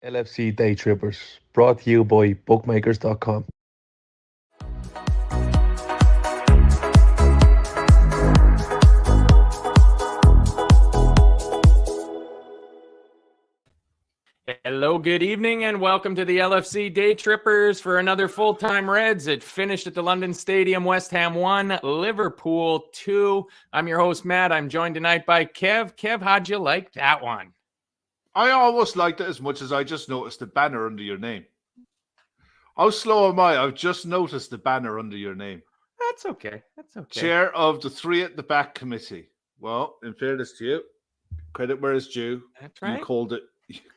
LFC Daytrippers, brought to you by bookmakers.com. Hello, good evening, and welcome to the LFC Daytrippers for another full-time Reds. It finished at the London Stadium. West Ham 1, Liverpool 2. I'm your host, Matt. I'm joined tonight by Kev. Kev, how'd you like that one? I almost liked it as much as I just noticed the banner under your name. How slow am I? I've just noticed the banner under your name. That's okay. That's okay. Chair of the Three at the Back Committee. Well, in fairness to you, credit where it's due. That's right. You called it.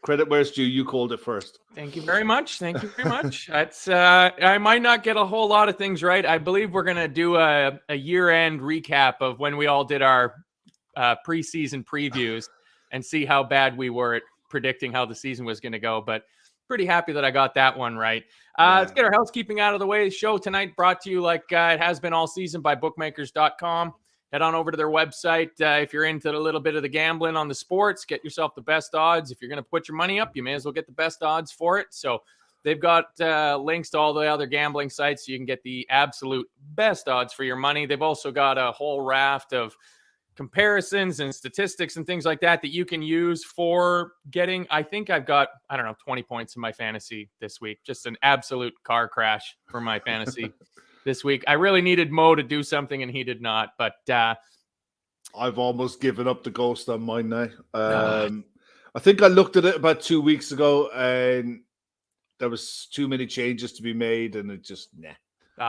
Credit where it's due. You called it first. Thank you very much. Thank you very much. That's I might not get a whole lot of things right. I believe we're going to do a year-end recap of when we all did our preseason previews and see how bad we were at predicting how the season was going to go. But pretty happy that I got that one right. Let's get our housekeeping out of the way. The show tonight brought to you like it has been all season by bookmakers.com. Head on over to their website. If you're into a little bit of the gambling on the sports, get yourself the best odds. If you're going to put your money up, you may as well get the best odds for it. So they've got links to all the other gambling sites so you can get the absolute best odds for your money. They've also got a whole raft of comparisons and statistics and things like that that you can use for getting. I think I've got, 20 points in my fantasy this week. Just an absolute car crash for my fantasy this week. I really needed Mo to do something and he did not, but I've almost given up the ghost on mine now. I think I looked at it about 2 weeks ago and there was too many changes to be made and it just,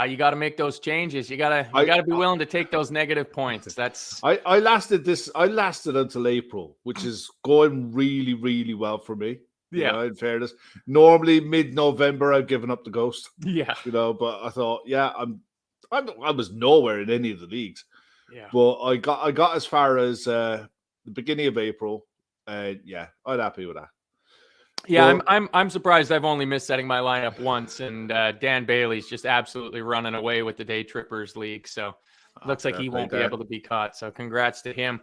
you got to make those changes. You got to be willing to take those negative points. That's I lasted until April, which is going really, really well for me. Yeah. In fairness, normally mid-November I've given up the ghost. Yeah. But I thought, I was nowhere in any of the leagues. Yeah. But I got as far as the beginning of April. I'm happy with that. Yeah, well, I'm surprised I've only missed setting my lineup once, and Dan Bailey's just absolutely running away with the Day Trippers League. So looks like he won't be able to be caught. So congrats to him.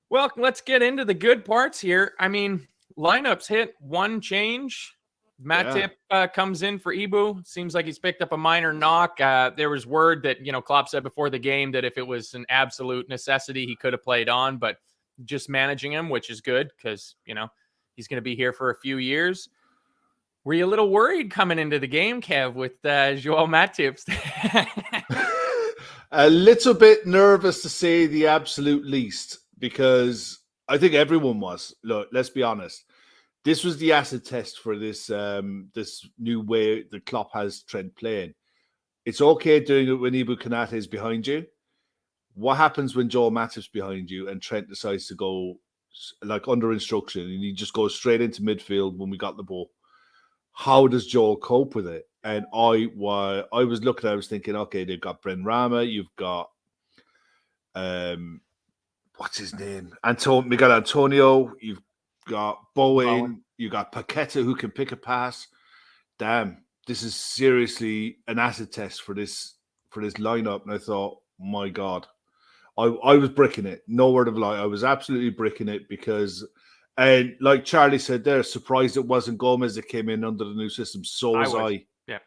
Well, let's get into the good parts here. I mean, lineups hit one change. Matip comes in for Ibu. Seems like he's picked up a minor knock. There was word that, Klopp said before the game that if it was an absolute necessity, he could have played on, but just managing him, which is good because, he's going to be here for a few years. Were you a little worried coming into the game, Kev, with Joel Matip? A little bit nervous to say the absolute least, because I think everyone was. Look, let's be honest. This was the acid test for this this new way the Klopp has Trent playing. It's okay doing it when Ibu Konate is behind you. What happens when Joel Matip's behind you and Trent decides to go like under instruction and he just goes straight into midfield when we got the ball? How does Joel cope with it? And I was looking, I was thinking, okay, they've got Bren Rama, you've got what's his name? Miguel Antonio, you've got Bowen, you got Paqueta who can pick a pass. Damn, this is seriously an acid test for this lineup. And I thought, my God, I was bricking it. No word of a lie. I was absolutely bricking it because, and like Charlie said there, surprised it wasn't Gomez that came in under the new system. So was I. Yeah.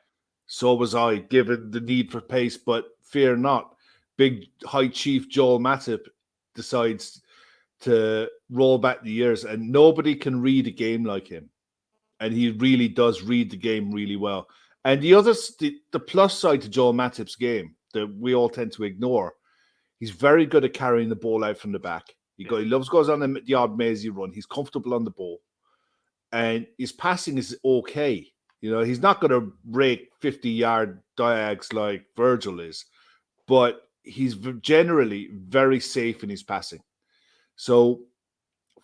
So was I, given the need for pace. But fear not, big high chief Joel Matip decides to roll back the years, and nobody can read a game like him. And he really does read the game really well. And the plus side to Joel Matip's game that we all tend to ignore, he's very good at carrying the ball out from the back. He goes on the odd mazy run. He's comfortable on the ball. And his passing is okay. He's not going to rake 50-yard diags like Virgil is, but he's generally very safe in his passing. So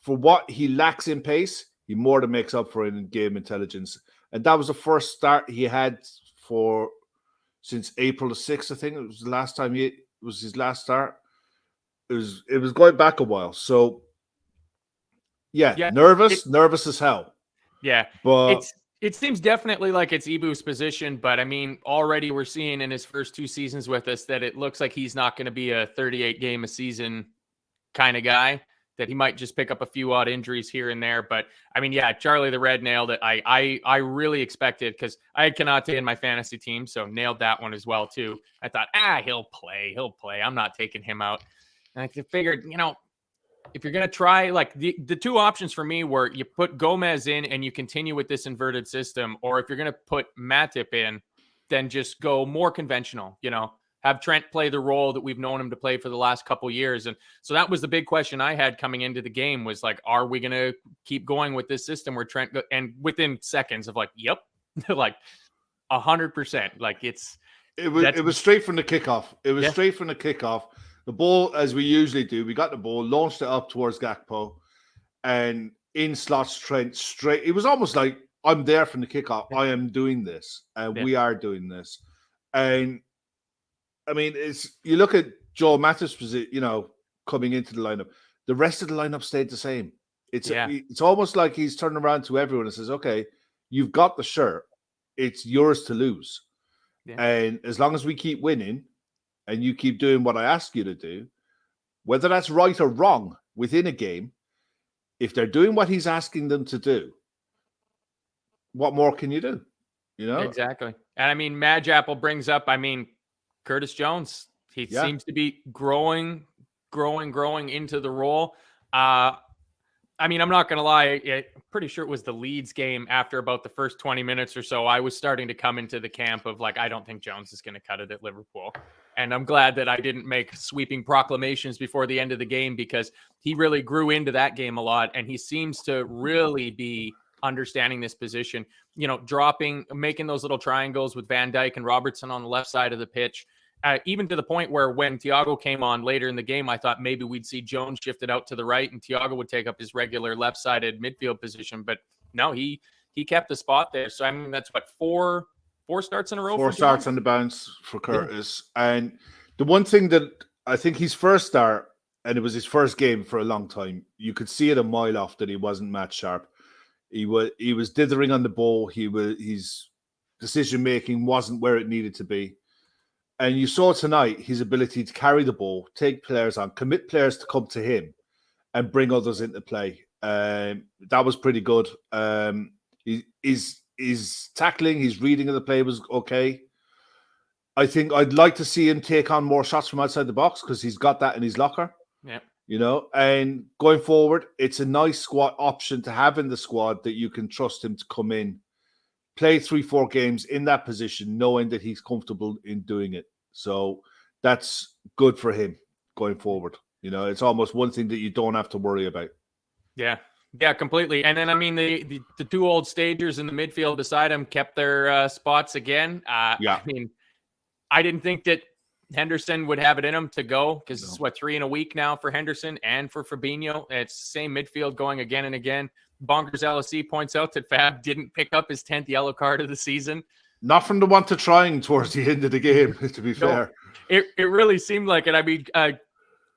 for what he lacks in pace, he more than makes up for it in game intelligence. And that was the first start he had since April the 6th, I think. It was the last time it was his last start. It was going back a while. So nervous as hell. Yeah. But it seems definitely like it's Ibu's position, but I mean, already we're seeing in his first 2 seasons with us that it looks like he's not going to be a 38 game a season kind of guy. that he might just pick up a few odd injuries here and there. But I mean, yeah, Charlie the Red nailed it. I really expected, because I had Kanate in my fantasy team, so nailed that one as well too. I thought, he'll play. I'm not taking him out. And I figured, if you're going to try, like the two options for me were you put Gomez in and you continue with this inverted system, or if you're going to put Matip in, then just go more conventional, have Trent play the role that we've known him to play for the last couple years. And so that was the big question I had coming into the game, was like, are we going to keep going with this system where Trent and within seconds of like, yep, like 100%, like it was straight from the kickoff. It was straight from the kickoff. The ball, as we usually do, we got the ball, launched it up towards Gakpo, and in slots Trent straight. It was almost like, I'm there from the kickoff. I am doing this, and we are doing this. And I mean, you look at Joel Matip's position, coming into the lineup. The rest of the lineup stayed the same. It's almost like he's turning around to everyone and says, "Okay, you've got the shirt. It's yours to lose, and as long as we keep winning." And you keep doing what I ask you to do, whether that's right or wrong within a game, if they're doing what he's asking them to do, what more can you do? Exactly. And I mean, Madge Apple brings up, Curtis Jones. He seems to be growing into the role. I'm not going to lie. I'm pretty sure it was the Leeds game. After about the first 20 minutes or so, I was starting to come into the camp of like, I don't think Jones is going to cut it at Liverpool. And I'm glad that I didn't make sweeping proclamations before the end of the game, because he really grew into that game a lot. And he seems to really be understanding this position, making those little triangles with Van Dijk and Robertson on the left side of the pitch. Even to the point where when Thiago came on later in the game, I thought maybe we'd see Jones shifted out to the right and Thiago would take up his regular left-sided midfield position. But no, he kept the spot there. So, that's what, four starts in a row? 4 starts on the bounce for Curtis. Yeah. And the one thing that I think his first start, and it was his first game for a long time, you could see it a mile off that he wasn't match sharp. He was dithering on the ball. His decision-making wasn't where it needed to be. And you saw tonight his ability to carry the ball, take players on, commit players to come to him, and bring others into play. That was pretty good. His tackling, his reading of the play was okay. I think I'd like to see him take on more shots from outside the box, because he's got that in his locker. Yeah. And going forward, it's a nice squad option to have in the squad that you can trust him to come in, play 3-4 games in that position, knowing that he's comfortable in doing it. So that's good for him going forward. It's almost one thing that you don't have to worry about. Yeah, completely. And then, the two old stagers in the midfield beside him kept their spots again. I didn't think that Henderson would have it in him to go, because it's 3 in a week now for Henderson and for Fabinho. It's same midfield going again and again. Bonkers LFC points out that Fab didn't pick up his 10th yellow card of the season. Not from the one to trying towards the end of the game, to be fair. It really seemed like it.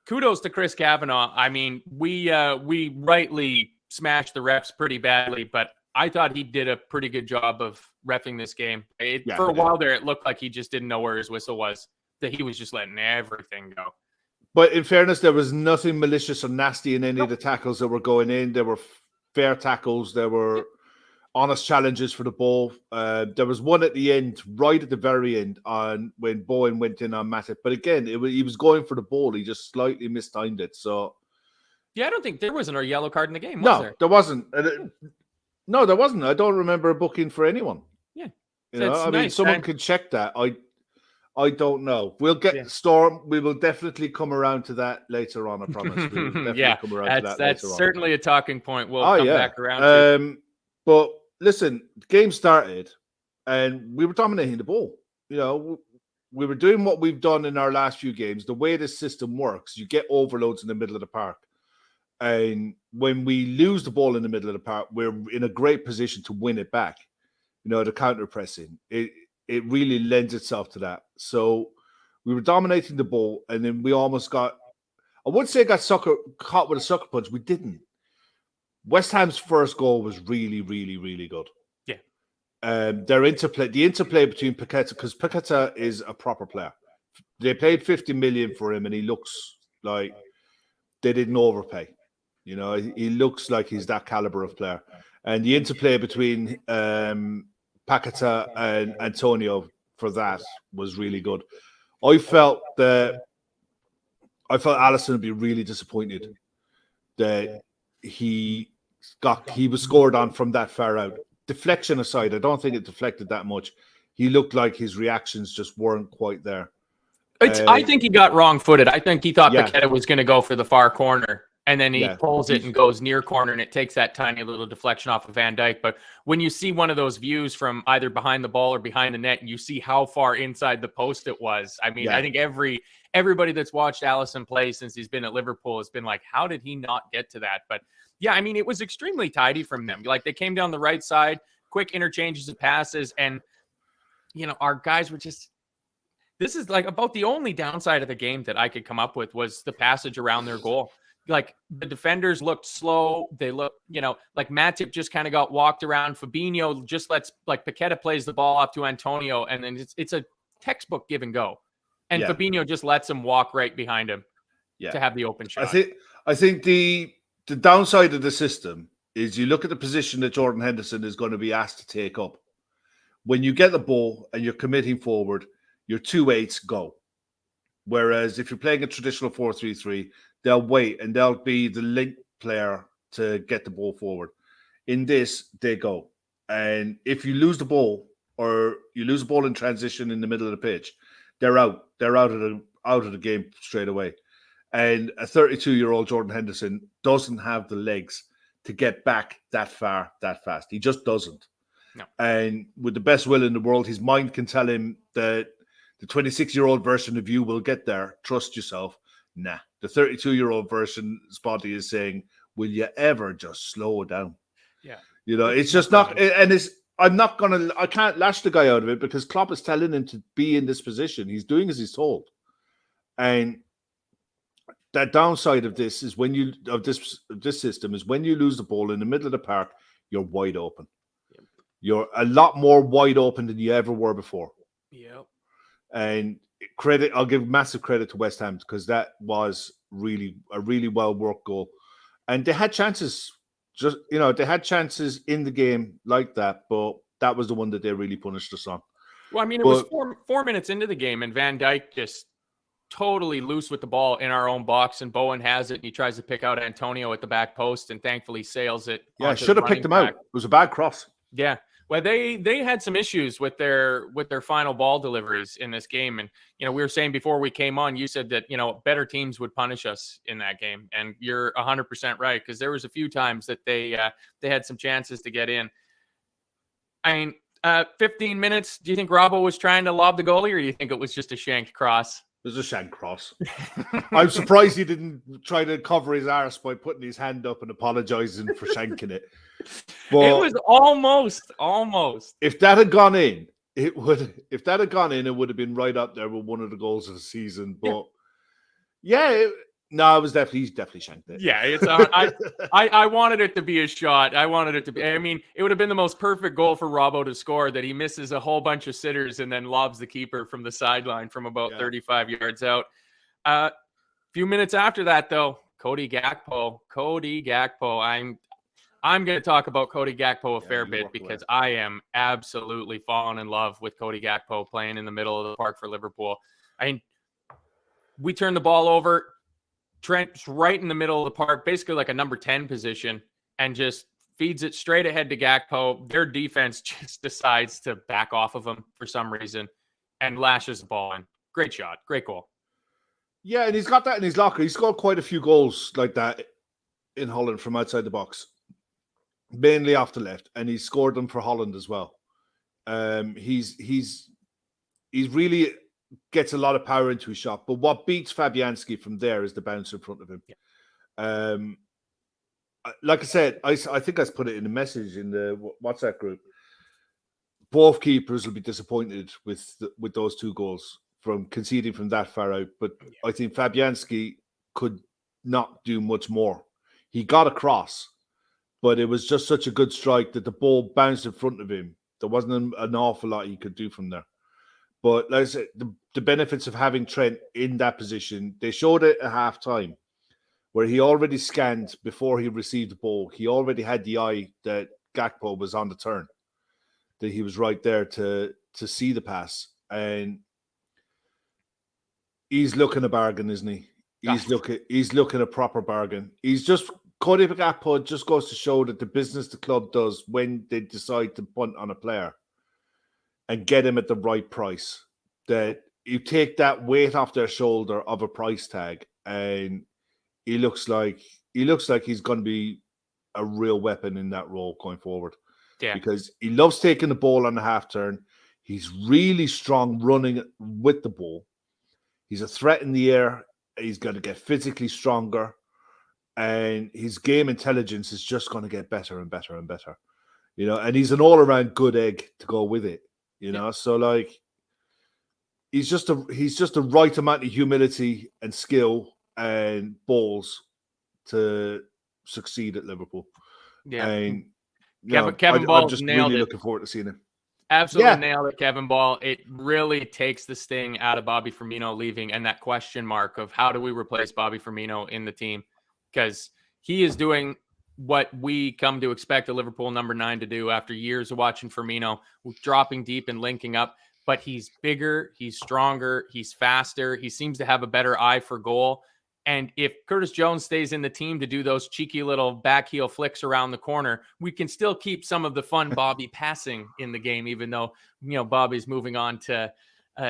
Kudos to Chris Kavanagh. We rightly smashed the refs pretty badly, but I thought he did a pretty good job of reffing this game. For a while there, it looked like he just didn't know where his whistle was, that he was just letting everything go. But in fairness, there was nothing malicious or nasty in any of the tackles that were going in. There were fair tackles. There were honest challenges for the ball. There was one at the end, right at the very end, on when Bowen went in on Matip. But again, he was going for the ball. He just slightly mistimed it. So, I don't think there wasn't a yellow card in the game, was there? There wasn't. No, there wasn't. I don't remember a booking for anyone. Yeah. Someone could check that. I don't know. We'll get Storm. We will definitely come around to that later on. I promise. We will definitely come around to that that's later on. Certainly a talking point. We'll come back around to. But listen, the game started, and we were dominating the ball. We were doing what we've done in our last few games. The way this system works, you get overloads in the middle of the park, and when we lose the ball in the middle of the park, we're in a great position to win it back. The counter pressing. It really lends itself to that. So we were dominating the ball, and then we almost got, I wouldn't say caught with a sucker punch. We didn't. West Ham's first goal was really, really, really good. Yeah. The interplay between Paqueta, because Paqueta is a proper player. They paid 50 million for him, and he looks like they didn't overpay. You know, he looks like he's that caliber of player. And the interplay between Paqueta and Antonio for that was really good. I felt Alisson would be really disappointed that he was scored on from that far out. Deflection aside, I don't think it deflected that much. He looked like his reactions just weren't quite there. I think he got wrong-footed. I think he thought Yeah. Paqueta was going to go for the far corner, and then he Yeah. pulls it and goes near corner, and it takes that tiny little deflection off of Van Dijk. But when you see one of those views from either behind the ball or behind the net, and you see how far inside the post it was, I mean, Yeah. I think everybody that's watched Alisson play since he's been at Liverpool has been like, how did he not get to that? But yeah, I mean, it was extremely tidy from them. Like, they came down the right side, quick interchanges of passes, and, you know, our guys were just... This is like about the only downside of the game that I could come up with was the passage around their goal. Like, the defenders looked slow. They looked, you know, like Matip just kind of got walked around. Fabinho just lets, like, Paqueta plays the ball up to Antonio, and then it's a textbook give and go. And Yeah. Fabinho just lets him walk right behind him to have the open shot. I think the downside of the system is you look at the position that Jordan Henderson is going to be asked to take up. When you get the ball and you're committing forward, your 2-8s go. Whereas if you're playing a traditional 4-3-3, they'll wait and they'll be the link player to get the ball forward. In this, they go. And if you lose the ball or you lose the ball in transition in the middle of the pitch, they're out. They're out of the game straight away. And a 32-year-old Jordan Henderson doesn't have the legs to get back that far, that fast. He just doesn't. No. And with the best will in the world, his mind can tell him that the 26-year-old version of you will get there. Trust yourself. Nah. The 32-year-old version's body is saying, will you ever just slow down? Yeah. You know, it's just not, and I can't lash the guy out of it because Klopp is telling him to be in this position. He's doing as he's told. And that downside of this is this system is when you lose the ball in the middle of the park, you're wide open. Yep. You're a lot more wide open than you ever were before. Yep. And I'll give massive credit to West Ham because that was really a really well worked goal. And they had chances, they had chances in the game like that, but that was the one that they really punished us on. Well, I mean, it was 4 minutes into the game, and Van Dijk just totally loose with the ball in our own box, and Bowen has it, and he tries to pick out Antonio at the back post, and thankfully sails it. Yeah, should have picked him out. It was a bad cross. Yeah. Well, they had some issues with their final ball deliveries in this game. And, you know, we were saying before we came on, you said that, you know, better teams would punish us in that game. And you're 100% right, because there was a few times that they had some chances to get in. I mean, 15 minutes, do you think Robbo was trying to lob the goalie, or do you think it was just a shanked cross? It was a shank cross. I'm surprised he didn't try to cover his arse by putting his hand up and apologizing for shanking it. But it was almost. If that had gone in, it would have been right up there with one of the goals of the season. But he's definitely shanked it. Yeah, it's I wanted it to be a shot. I wanted it to be. I mean, it would have been the most perfect goal for Robbo to score, that he misses a whole bunch of sitters and then lobs the keeper from the sideline from about 35 yards out. A few minutes after that, though, Cody Gakpo. I'm going to talk about Cody Gakpo a fair bit because I am absolutely falling in love with Cody Gakpo playing in the middle of the park for Liverpool. I mean, we turned the ball over. Trent's right in the middle of the park, basically like a number 10 position, and just feeds it straight ahead to Gakpo. Their defense just decides to back off of him for some reason and lashes the ball in. Great shot. Great goal. Yeah, and he's got that in his locker. He scored quite a few goals like that in Holland from outside the box, mainly off the left, and he scored them for Holland as well. He's really gets a lot of power into his shot, but what beats Fabianski from there is the bounce in front of him. Yeah. Like I said, I think I put it in the message in the WhatsApp group. Both keepers will be disappointed with those two goals from conceding from that far out, but I think Fabianski could not do much more. He got across, but it was just such a good strike that the ball bounced in front of him. There wasn't an awful lot he could do from there. But like I said, the benefits of having Trent in that position, they showed it at half time where he already scanned before he received the ball. He already had the eye that Gakpo was on the turn, that he was right there to see the pass. And he's looking a bargain, isn't he? He's looking a proper bargain. He's just Cody Gakpo just goes to show that the business the club does when they decide to punt on a player and get him at the right price. That you take that weight off their shoulder of a price tag, and he looks like he's going to be a real weapon in that role going forward. Yeah, because he loves taking the ball on the half turn. He's really strong running with the ball. He's a threat in the air. He's going to get physically stronger, and his game intelligence is just going to get better and better and better. And he's an all-around good egg to go with it. So like he's just the right amount of humility and skill and balls to succeed at Liverpool. Yeah, and Kevin Ball I'm just nailed really it. looking forward to seeing him. Absolutely nailed it, Kevin Ball. It really takes the sting out of Bobby Firmino leaving and that question mark of how do we replace Bobby Firmino in the team, because he is doing what we come to expect a Liverpool number 9 to do after years of watching Firmino dropping deep and linking up. But he's bigger, he's stronger, he's faster. He seems to have a better eye for goal. And if Curtis Jones stays in the team to do those cheeky little back heel flicks around the corner, we can still keep some of the fun Bobby passing in the game, even though, Bobby's moving on to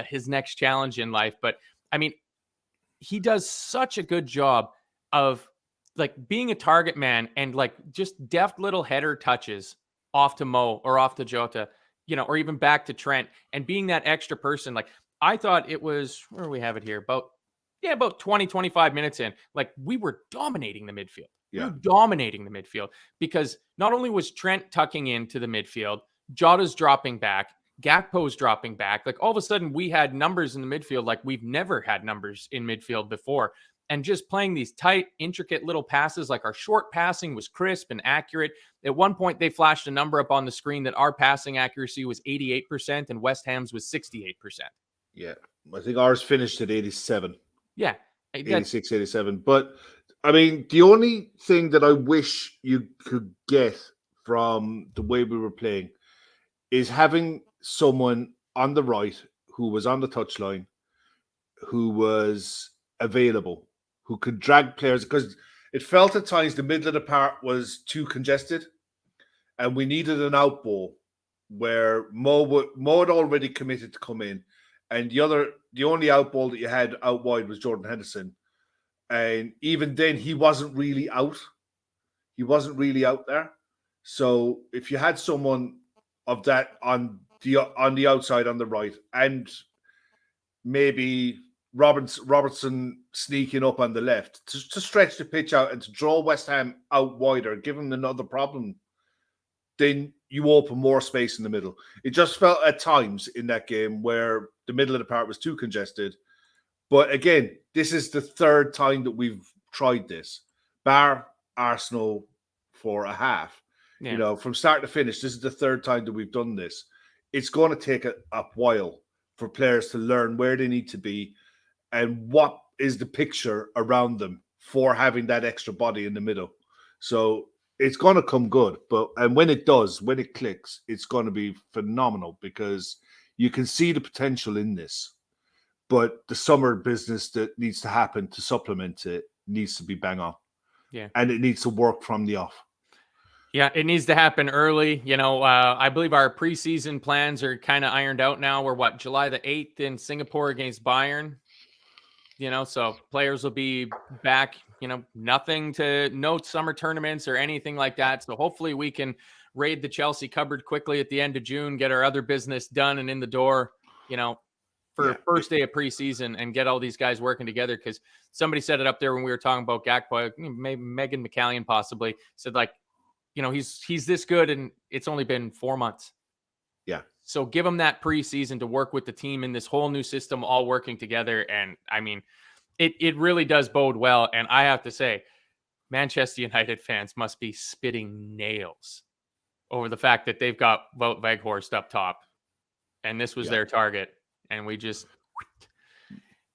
his next challenge in life. But I mean, he does such a good job of like being a target man and like just deft little header touches off to Mo or off to Jota, or even back to Trent, and being that extra person. Like I thought it was, where do we have it here? About 20, 25 minutes in, like we were dominating the midfield. Yeah. We were dominating the midfield because not only was Trent tucking into the midfield, Jota's dropping back, Gakpo's dropping back. Like all of a sudden we had numbers in the midfield like we've never had numbers in midfield before. And just playing these tight, intricate little passes, like our short passing was crisp and accurate. At one point, they flashed a number up on the screen that our passing accuracy was 88% and West Ham's was 68%. Yeah. I think ours finished at 87. Yeah. 86, 87. But, I mean, the only thing that I wish you could get from the way we were playing is having someone on the right who was on the touchline, who was available, who could drag players, because it felt at times the middle of the park was too congested, and we needed an out ball where Mo had already committed to come in, and the only out ball that you had out wide was Jordan Henderson, and even then he wasn't really out. He wasn't really out there. So if you had someone of that on the outside on the right, and maybe Robertson sneaking up on the left to stretch the pitch out and to draw West Ham out wider, give them another problem, then you open more space in the middle. It just felt at times in that game where the middle of the park was too congested. But again, this is the third time that we've tried this, bar Arsenal for a half. Yeah. From start to finish, this is the third time that we've done this. It's going to take a while for players to learn where they need to be and what is the picture around them for having that extra body in the middle. So it's going to come good. And when it does, when it clicks, it's going to be phenomenal because you can see the potential in this. But the summer business that needs to happen to supplement it needs to be bang on. Yeah. And it needs to work from the off. Yeah, it needs to happen early. I believe our preseason plans are kind of ironed out now. We're July the 8th in Singapore against Bayern. So players will be back, no summer tournaments or anything like that. So hopefully we can raid the Chelsea cupboard quickly at the end of June, get our other business done and in the door, for first day of preseason and get all these guys working together. Because somebody said it up there when we were talking about Gakpo, maybe Megan McCallion possibly said he's this good and it's only been 4 months. Yeah. So give him that preseason to work with the team in this whole new system, all working together. And I mean, it really does bode well. And I have to say, Manchester United fans must be spitting nails over the fact that they've got Wout Weghorst up top. And this was their target. And we just,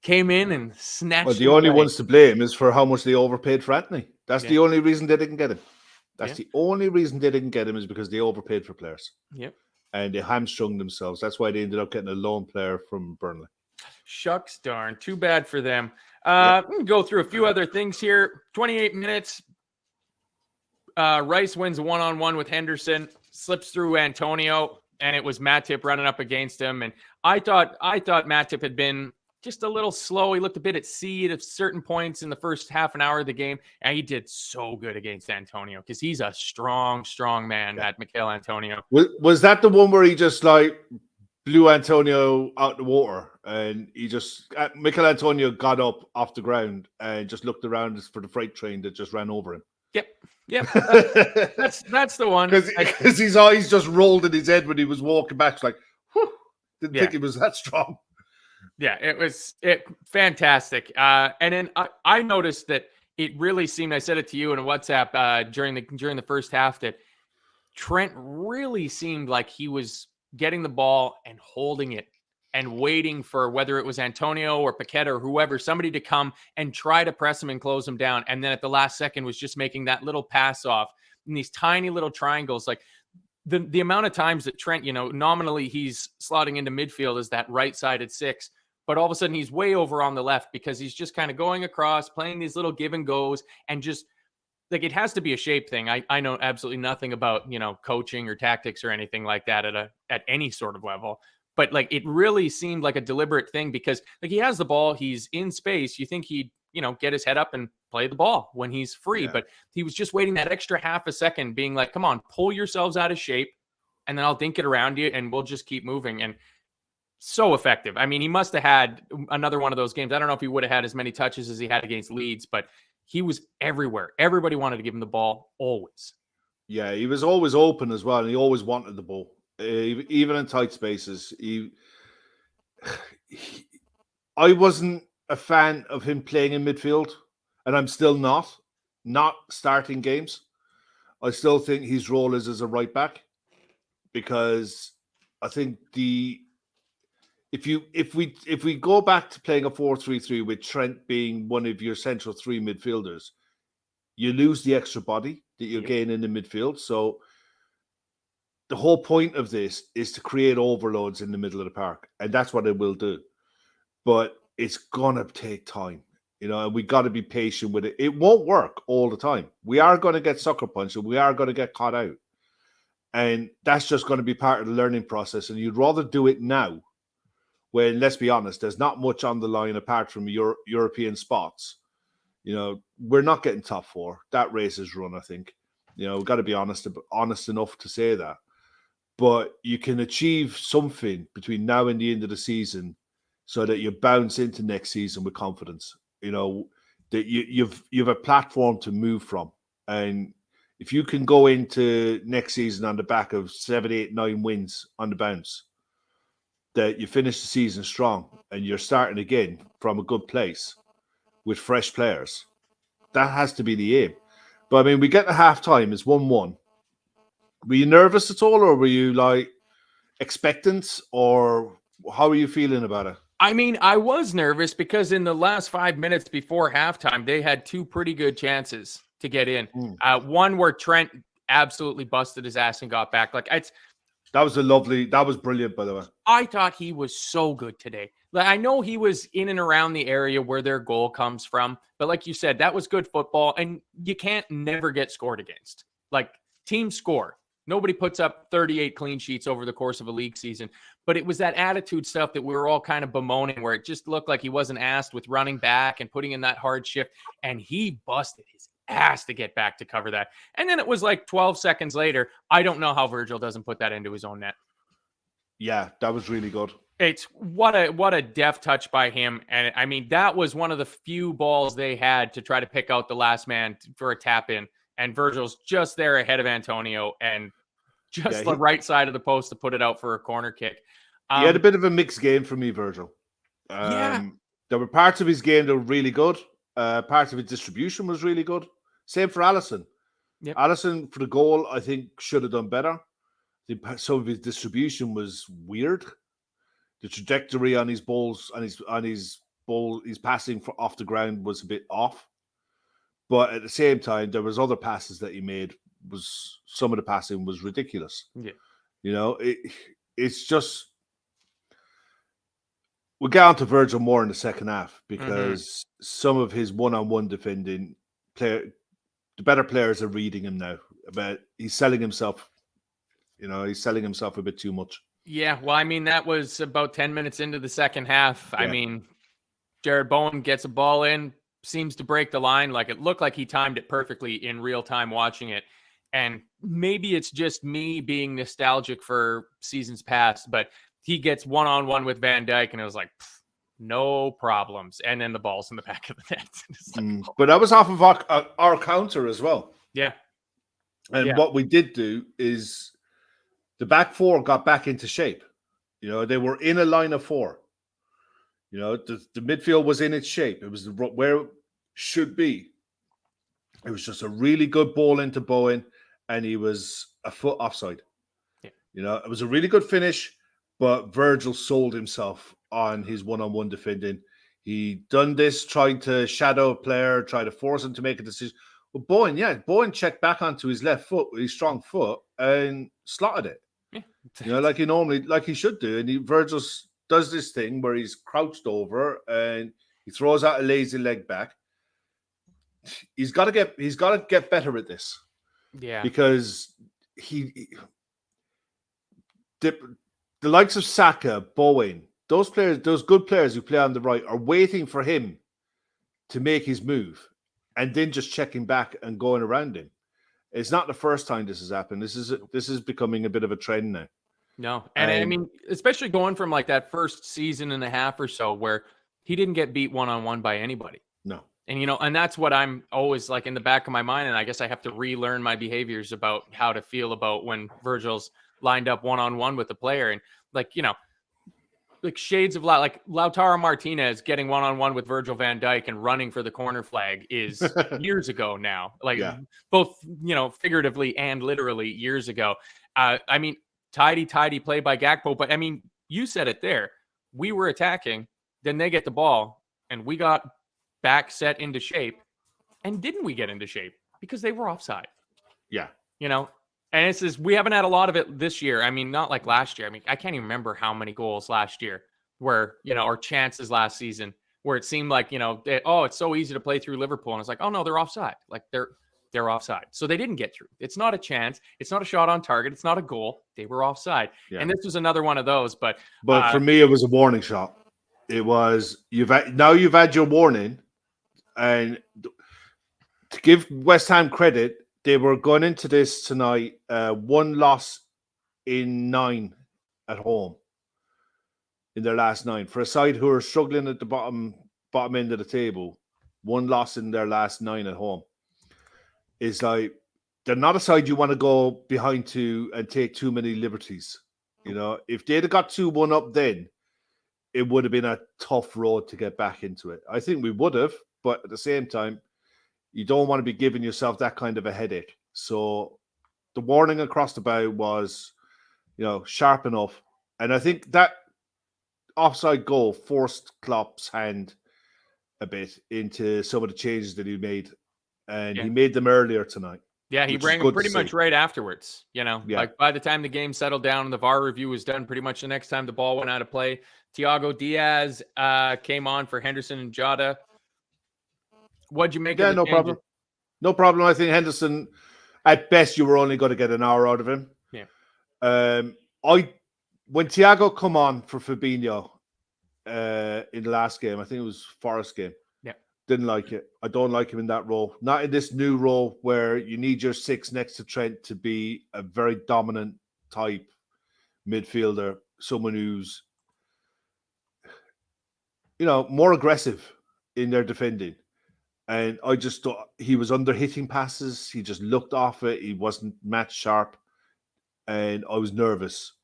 came in and snatched Well, the him only away. ones to blame is for how much they overpaid for Anthony. That's Yeah. the only reason they didn't get him. That's Yeah. the only reason they didn't get him is because they overpaid for players. Yep. And they hamstrung themselves. That's why they ended up getting a loan player from Burnley. Shucks darn. Too bad for them. Yep. We can go through a few other things here. 28 minutes. Rice wins a one-on-one with Henderson, slips through Antonio, and it was Matip running up against him. And I thought Matip had been just a little slow. He looked a bit at sea at certain points in the first half an hour of the game, and he did so good against Antonio because he's a strong man, that Mikel Antonio. Was that the one where he just like blew Antonio out the water and he just Mikel Antonio got up off the ground and just looked around for the freight train that just ran over him? Yep. That's the one. Because his eyes just rolled in his head when he was walking back. It's like, whew, didn't think he was that strong. Yeah, it was fantastic. And then I noticed that it really seemed, I said it to you in a WhatsApp during the first half, that Trent really seemed like he was getting the ball and holding it and waiting for whether it was Antonio or Paqueta or whoever, somebody to come and try to press him and close him down. And then at the last second was just making that little pass off in these tiny little triangles. Like the amount of times that Trent, nominally he's slotting into midfield as that right-sided 6, but all of a sudden he's way over on the left because he's just kind of going across, playing these little give and goes, and just like, it has to be a shape thing. I know absolutely nothing about, coaching or tactics or anything like that at any sort of level. But like, it really seemed like a deliberate thing because like he has the ball, he's in space. You think he'd, get his head up and play the ball when he's free. Yeah. But he was just waiting that extra half a second being like, come on, pull yourselves out of shape and then I'll dink it around you and we'll just keep moving. And so effective. I mean, he must have had another one of those games. I don't know if he would have had as many touches as he had against Leeds, but he was everywhere. Everybody wanted to give him the ball always. Yeah, he was always open as well. And he always wanted the ball. Even in tight spaces, I wasn't a fan of him playing in midfield, and I'm still not starting games. I still think his role is as a right back because I think if we go back to playing a 4-3-3 with Trent being one of your central 3 midfielders, you lose the extra body that you're gaining in the midfield. So the whole point of this is to create overloads in the middle of the park, and that's what it will do. But it's gonna take time, and we got to be patient with it. It won't work all the time. We are going to get sucker punched, and we are going to get caught out, and that's just going to be part of the learning process. And you'd rather do it now, when, let's be honest, there's not much on the line apart from your European spots. We're not getting top 4. That race is run, I think. We've got to be honest enough to say that. But you can achieve something between now and the end of the season so that you bounce into next season with confidence. That you've a platform to move from. And if you can go into next season on the back of 7, 8, 9 wins on the bounce, that you finish the season strong and you're starting again from a good place with fresh players, that has to be the aim. But I mean, we get to halftime, it's 1-1. Were you nervous at all, or were you like expectant, or how are you feeling about it? I mean, I was nervous because in the last 5 minutes before halftime, they had 2 pretty good chances to get in. One where Trent absolutely busted his ass and got back. That was brilliant, by the way. I thought he was so good today. Like, I know he was in and around the area where their goal comes from, but like you said, that was good football, and you can't never get scored against. Like, teams score. Nobody puts up 38 clean sheets over the course of a league season. But it was that attitude stuff that we were all kind of bemoaning, where it just looked like he wasn't asked with running back and putting in that hard shift. And he busted his ass to get back to cover that. And then it was like 12 seconds later. I don't know how Virgil doesn't put that into his own net. Yeah, that was really good. It's what a deft touch by him. And I mean, that was one of the few balls they had to try to pick out the last man for a tap in. And Virgil's just there ahead of Antonio and just the right side of the post to put it out for a corner kick. He had a bit of a mixed game for me, Virgil. There were parts of his game that were really good. Parts of his distribution was really good. Same for Alisson. Yep. Alisson, for the goal, I think should have done better. I think some of his distribution was weird. The trajectory on his balls, his passing off the ground was a bit off. But at the same time, there was other passes that he made. Some of the passing was ridiculous. Yeah. You know, it's just we'll get on to Virgil more in the second half because some of his one-on-one defending the better players are reading him now. But he's selling himself. You know, he's selling himself a bit too much. Yeah, well, I mean, that was about 10 minutes into the second half. Yeah. I mean, Jared Bowen gets a ball in, seems to break the line. Like, it looked like he timed it perfectly in real time watching it. And maybe it's just me being nostalgic for seasons past, but he gets one-on-one with Van Dijk, and it was like, no problems. And then the ball's in the back of the net. Like, But that was off of our counter as well. Yeah. And what we did do is the back four got back into shape. You know, they were in a line of four. You know, the midfield was in its shape. It was where it should be. It was just a really good ball into Bowen, and he was a foot offside. Yeah. You know, it was a really good finish, but Virgil sold himself on his one-on-one defending. He done this, tried to shadow a player, tried to force him to make a decision. Well, Bowen checked back onto his left foot with his strong foot and slotted it. Yeah. You know, like he should do. And Virgil does this thing where he's crouched over and he throws out a lazy leg back. He's got to get better at this. Yeah. Because the likes of Saka, Bowen, those good players who play on the right are waiting for him to make his move and then just checking back and going around him. It's not the first time this has happened. This is becoming a bit of a trend now. No. And I mean, especially going from like that first season and a half or so where he didn't get beat one-on-one by anybody. No. And, you know, and that's what I'm always like in the back of my mind. And I guess I have to relearn my behaviors about how to feel about when Virgil's lined up one-on-one with the player. And like, you know, like shades of like Lautaro Martinez getting one-on-one with Virgil van Dijk and running for the corner flag is years ago now. Like both, you know, figuratively and literally years ago. I mean, tidy play by Gakpo. But I mean, you said it there. We were attacking, then they get the ball, and we got back set into shape. And didn't we get into shape? Because they were offside. Yeah. You know, and it's just, we haven't had a lot of it this year. I mean, not like last year. I mean, I can't even remember how many goals last year where, you know, or chances last season where it seemed like, you know, it's so easy to play through Liverpool. And it's like, oh no, they're offside. Like they're offside. So they didn't get through. It's not a chance. It's not a shot on target. It's not a goal. They were offside. Yeah. And this was another one of those. But for me, it was a warning shot. It was, you've had your warning. And to give West Ham credit, they were going into this tonight, 1 loss in 9 at home in their last 9. For a side who are struggling at the bottom end of the table, 1 loss in their last 9 at home. It's like, they're not a side you want to go behind to and take too many liberties. You know, if they'd have got 2-1 up then, it would have been a tough road to get back into it. I think we would have, but at the same time, you don't want to be giving yourself that kind of a headache. So the warning across the bow was, you know, sharp enough. And I think that offside goal forced Klopp's hand a bit into some of the changes that he made. And he made them earlier tonight. Yeah, he rang him pretty much right afterwards. You know, like by the time the game settled down and the VAR review was done, pretty much the next time the ball went out of play, Thiago Diaz came on for Henderson and Jota. What'd you make of the no problem. No problem. I think Henderson, at best, you were only going to get an hour out of him. Yeah. When Thiago come on for Fabinho in the last game, I think it was Forest game. Yeah. Didn't like it. I don't like him in that role. Not in this new role where you need your 6 next to Trent to be a very dominant type midfielder, someone who's, you know, more aggressive in their defending. And I just thought he was under hitting passes. He just looked off it. He wasn't match sharp. And I was nervous.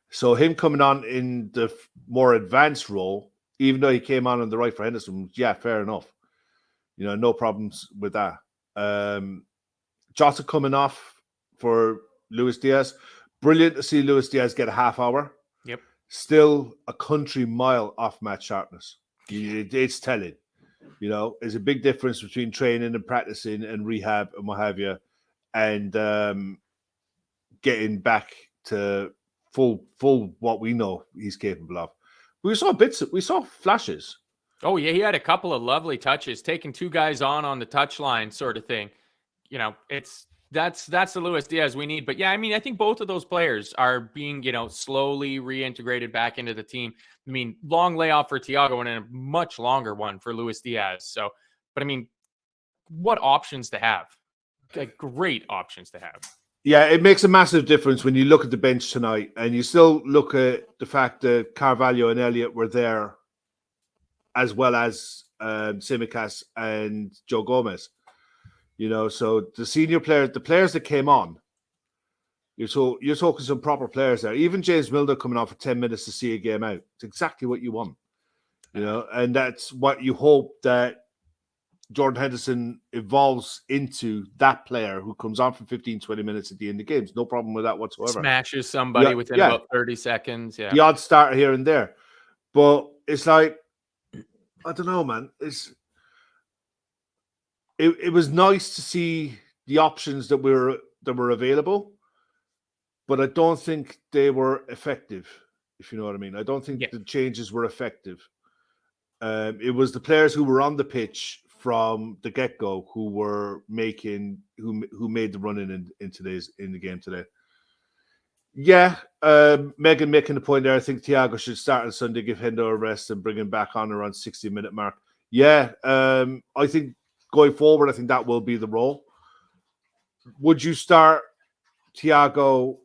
So him coming on in the more advanced role, even though he came on the right for Henderson, yeah, fair enough. You know, no problems with that. Jota coming off for Luis Diaz. Brilliant to see Luis Diaz get a half hour. Yep. Still a country mile off match sharpness. It's telling. There's a big difference between training and practicing and rehab and what have you, and getting back to full what we know he's capable of. We saw flashes. Oh yeah, he had a couple of lovely touches, taking two guys on the touchline, sort of thing. That's the Luis Diaz we need. But yeah, I mean, I think both of those players are being, slowly reintegrated back into the team. I mean, long layoff for Thiago and a much longer one for Luis Diaz. So, but I mean, what options to have? Like, great options to have. Yeah, it makes a massive difference when you look at the bench tonight and you still look at the fact that Carvalho and Elliott were there, as well as Tsimikas and Joe Gomez. So the senior players, the players that came on, you're talking some proper players there. Even James Milner coming on for 10 minutes to see a game out. It's exactly what you want. And that's what you hope that Jordan Henderson evolves into, that player who comes on for 15, 20 minutes at the end of games. No problem with that whatsoever. Smashes somebody within about 30 seconds. Yeah. The odd start here and there. But it's like, I don't know, man. It was nice to see the options that were available, but I don't think they were effective, if you know what I mean. I don't think the changes were effective. It was the players who were on the pitch from the get-go who made the run in the game today. Yeah, Megan making the point there. I think Thiago should start on Sunday, give Hendo a rest, and bring him back on around 60-minute mark. Yeah, I think going forward, I think that will be the role. Would you start Thiago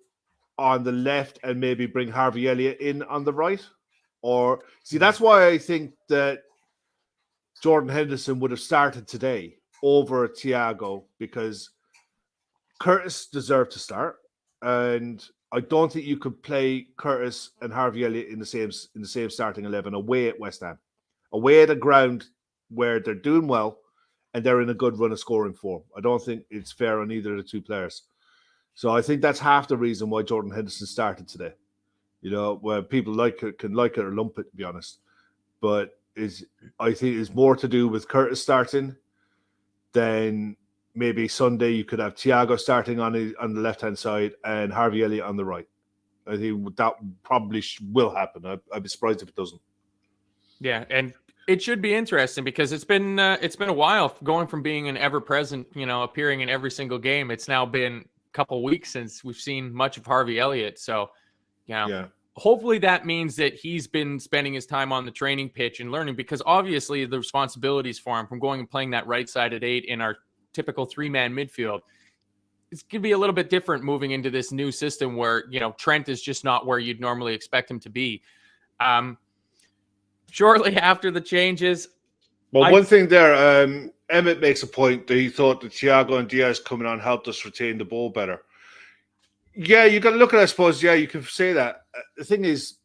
on the left and maybe bring Harvey Elliott in on the right? Or see, that's why I think that Jordan Henderson would have started today over Thiago, because Curtis deserved to start, and I don't think you could play Curtis and Harvey Elliott in the same starting 11 away at West Ham, away at a ground where they're doing well and they're in a good run of scoring form. I don't think it's fair on either of the two players. So I think that's half the reason why Jordan Henderson started today. Where people can like it or lump it, to be honest. But I think it's more to do with Curtis starting than maybe Sunday you could have Thiago starting on the left-hand side and Harvey Elliott on the right. I think that probably will happen. I'd be surprised if it doesn't. Yeah, and it should be interesting because it's been a while going from being an ever-present, appearing in every single game. It's now been a couple weeks since we've seen much of Harvey Elliott. So, hopefully that means that he's been spending his time on the training pitch and learning, because obviously the responsibilities for him from going and playing that right side at 8 in our typical 3-man midfield, it's going to be a little bit different moving into this new system where, Trent is just not where you'd normally expect him to be. Shortly after the changes. Well, one thing there, Emmett makes a point that he thought that Thiago and Diaz coming on helped us retain the ball better. Yeah, you got to look at it, I suppose. Yeah, you can say that. The thing is,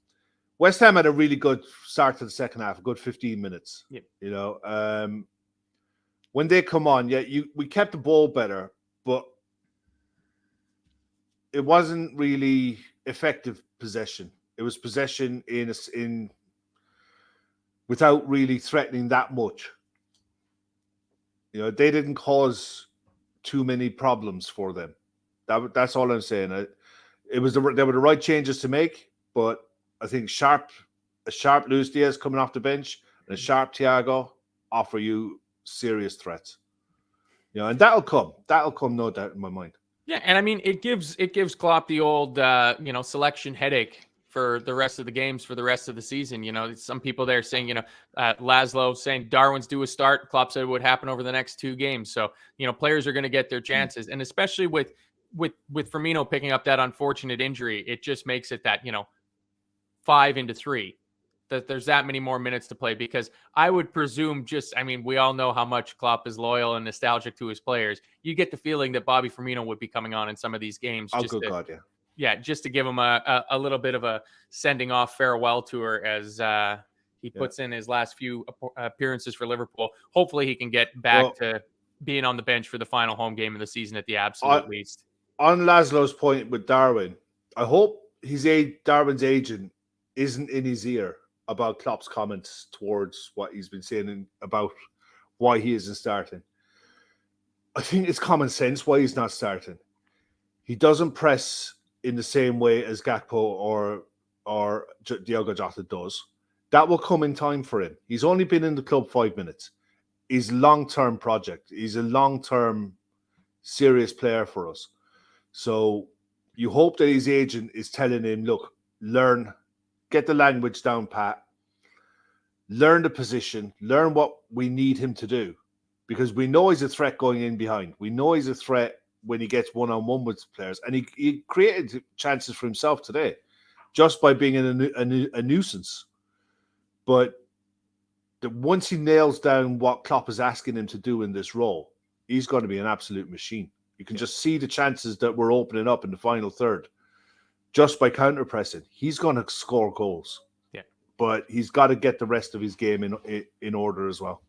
West Ham had a really good start to the second half, a good 15 minutes. Yep. When they come on, we kept the ball better, but it wasn't really effective possession. It was possession in without really threatening that much. They didn't cause too many problems for them. That's all I'm saying. They were the right changes to make, but I think a sharp Luis Diaz coming off the bench and a sharp Thiago offer you serious threats. And that'll come. That'll come, no doubt in my mind. Yeah, and I mean, it gives Klopp the old selection headache for the rest of the games for the rest of the season. Some people there saying, Laszlo saying Darwin's due a start. Klopp said it would happen over the next 2 games. So, players are going to get their chances, and especially with Firmino picking up that unfortunate injury, it just makes it that, 5 into 3, that there's that many more minutes to play, because I would presume we all know how much Klopp is loyal and nostalgic to his players. You get the feeling that Bobby Firmino would be coming on in some of these games. Just to give him a little bit of a sending off farewell tour as he puts in his last few appearances for Liverpool. Hopefully he can get back to being on the bench for the final home game of the season at the absolute least. On Laszlo's point with Darwin, I hope Darwin's agent isn't in his ear about Klopp's comments towards what he's been saying about why he isn't starting. I think it's common sense why he's not starting. He doesn't press in the same way as Gakpo or Diogo Jota does. That will come in time for him. He's only been in the club 5 minutes. He's a long-term project. He's a long-term serious player for us. So you hope that his agent is telling him, look, learn, get the language down pat, learn the position, learn what we need him to do. Because we know he's a threat going in behind. We know he's a threat when he gets one-on-one with players. And he created chances for himself today just by being a nuisance. But once he nails down what Klopp is asking him to do in this role, he's going to be an absolute machine. You can just see the chances that we're opening up in the final third just by counter-pressing. He's going to score goals. Yeah. But he's got to get the rest of his game in order as well.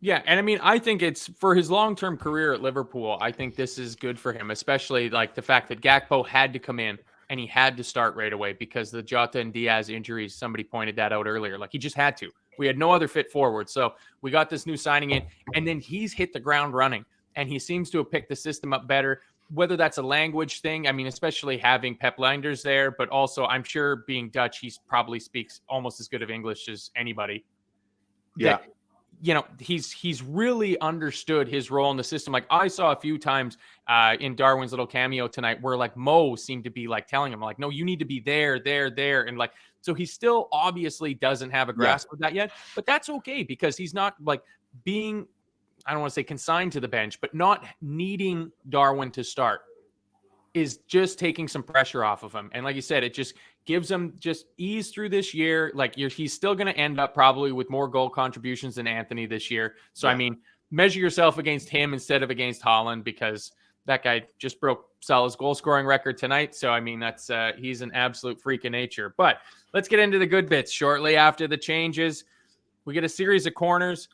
Yeah, and I mean, I think it's for his long-term career at Liverpool, I think this is good for him, especially like the fact that Gakpo had to come in and he had to start right away because the Jota and Diaz injuries, somebody pointed that out earlier. Like, he just had to. We had no other fit forward. So we got this new signing in, and then he's hit the ground running, and he seems to have picked the system up better, whether that's a language thing. I mean, especially having Pep Lijnders there, but also I'm sure being Dutch, he probably speaks almost as good of English as anybody. Yeah. You know, he's really understood his role in the system. Like, I saw a few times in Darwin's little cameo tonight where like Mo seemed to be like telling him like, no, you need to be there. And like, so he still obviously doesn't have a grasp of that yet, but that's okay because he's not like being, I don't want to say consigned to the bench, but not needing Darwin to start is just taking some pressure off of him. And like you said, it just gives him just ease through this year. Like he's still going to end up probably with more goal contributions than Anthony this year. So, I mean, measure yourself against him instead of against Haaland because that guy just broke Salah's goal scoring record tonight. So, I mean, that's he's an absolute freak of nature. But let's get into the good bits shortly after the changes. We get a series of corners.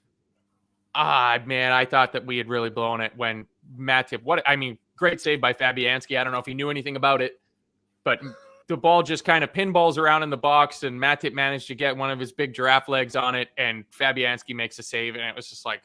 Man, I thought that we had really blown it when Matip, great save by Fabianski. I don't know if he knew anything about it, but the ball just kind of pinballs around in the box, and Matip managed to get one of his big giraffe legs on it, and Fabianski makes a save, and it was just like,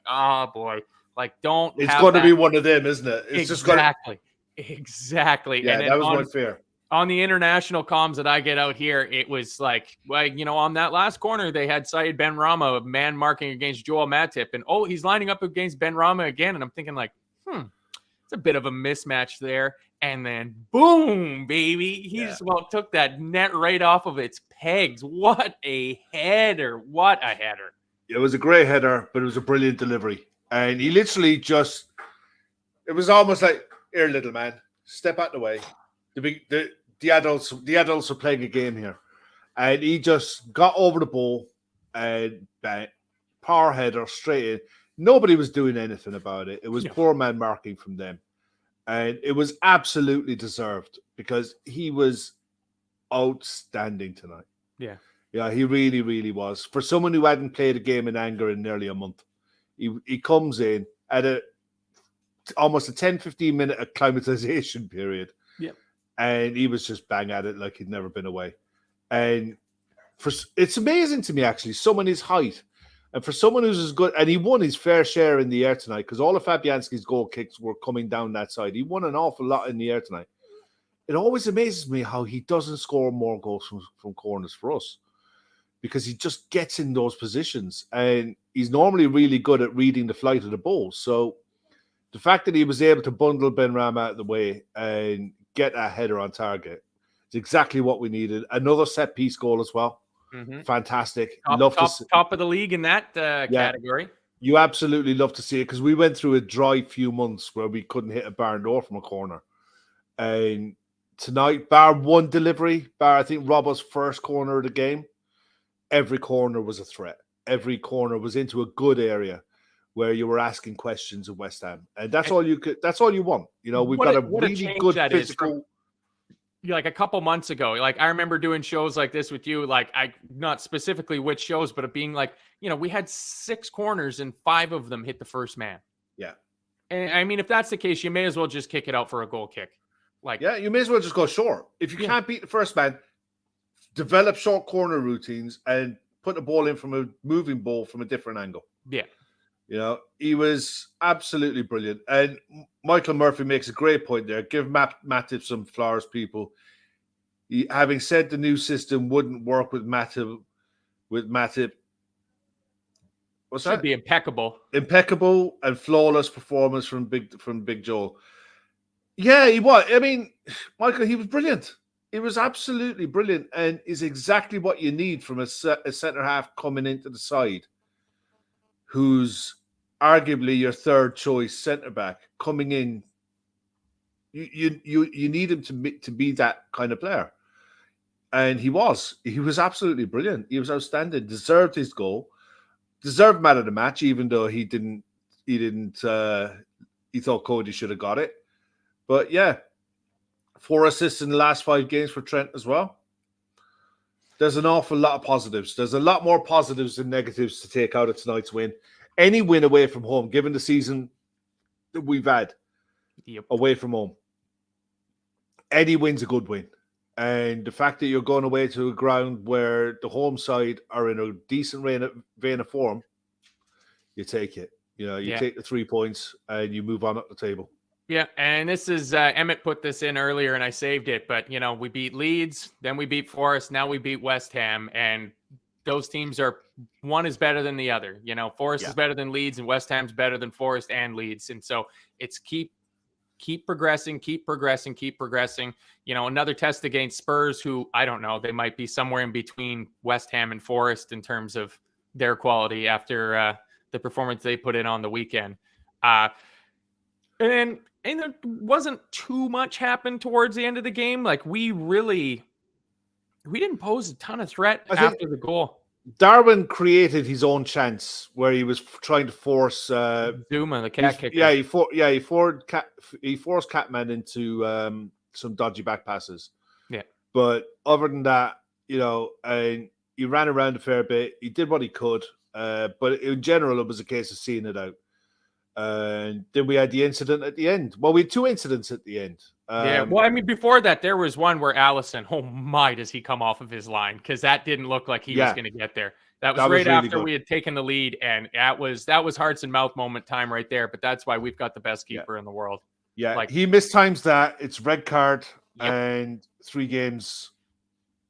boy, like don't. It's going to be one of them, isn't it? It's exactly. Yeah, that was my fear. On the international comms that I get out here, it was like, on that last corner, they had Said Benrahma, man marking against Joel Matip, and he's lining up against Benrahma again, and I'm thinking like, it's a bit of a mismatch there. And then boom, baby. He just took that net right off of its pegs. What a header. What a header. It was a great header, but it was a brilliant delivery. And he literally it was almost like, here, little man, step out the way. The adults are playing a game here. And he just got over the ball and bang, power header straight in. Nobody was doing anything about it. It was poor man marking from them. And it was absolutely deserved because he was outstanding tonight. Yeah. Yeah, he really, really was. For someone who hadn't played a game in anger in nearly a month, he comes in at almost a 10-15 minute acclimatization period. Yeah. And he was just bang at it like he'd never been away. And it's amazing to me, actually, someone his height. And for someone who's as good, and he won his fair share in the air tonight because all of Fabianski's goal kicks were coming down that side. He won an awful lot in the air tonight. It always amazes me how he doesn't score more goals from corners for us because he just gets in those positions. And he's normally really good at reading the flight of the ball. So the fact that he was able to bundle Benrahma out of the way and get a header on target is exactly what we needed. Another set-piece goal as well. Mm-hmm. Fantastic. Top of the league in that category. You absolutely love to see it because we went through a dry few months where we couldn't hit a barn door from a corner. And tonight, bar one delivery, I think Robbo's first corner of the game, every corner was a threat. Every corner was into a good area where you were asking questions of West Ham. And that's all you want. We've got a really good physical. Like a couple months ago, like I remember doing shows like this with you, like not specifically which shows, but it being like, we had 6 corners and 5 of them hit the first man. Yeah. And I mean, if that's the case, you may as well just kick it out for a goal kick. You may as well just go short. If you can't beat the first man, develop short corner routines and putting a ball in from a moving ball from a different angle. Yeah. You know, he was absolutely brilliant. And Michael Murphy makes a great point there. Give Matip some flowers, people. Having said the new system wouldn't work with Matip, what's Should that? be impeccable. Impeccable and flawless performance from Big Joel. Yeah, he was. I mean, Michael, he was brilliant. He was absolutely brilliant, and is exactly what you need from a centre half coming into the side, who's arguably your third choice centre back coming in. You need him to be that kind of player, and he was absolutely brilliant. He was outstanding. Deserved his goal. Deserved man of the match, even though he didn't. He thought Cody should have got it, but yeah, 4 assists in the last 5 games for Trent as well. There's an awful lot of positives. There's a lot more positives than negatives to take out of tonight's win. Any win away from home, given the season that we've had away from home, any win's a good win. And the fact that you're going away to a ground where the home side are in a decent vein of form, you take it. You know, you take the 3 points and you move on up the table. Yeah, and this is Emmett put this in earlier, and I saved it. But you know, we beat Leeds, then we beat Forest, now we beat West Ham, and those teams are one is better than the other. You know, Forest is better than Leeds, and West Ham's better than Forest and Leeds, and so it's keep progressing, keep progressing. You know, another test against Spurs, who I don't know, they might be somewhere in between West Ham and Forest in terms of their quality after the performance they put in on the weekend. And there wasn't too much happen towards the end of the game. Like we didn't pose a ton of threat after the goal. Darwin created his own chance where he was trying to force Zuma, the cat kicker. Yeah, he forced Catman into some dodgy back passes. Yeah, but other than that, you know, and he ran around a fair bit. He did what he could, but in general, it was a case of seeing it out. And then we had the incident at the end. Well, we had 2 incidents at the end. Yeah, well, I mean, before that, there was one where Allison, oh my, does he come off of his line? Because that didn't look like he was going to get there. That was right really after we had taken the lead, and that was hearts and mouth moment time right there. But that's why we've got the best keeper in the world. Yeah, like, he mistimes that. It's red card and 3 games.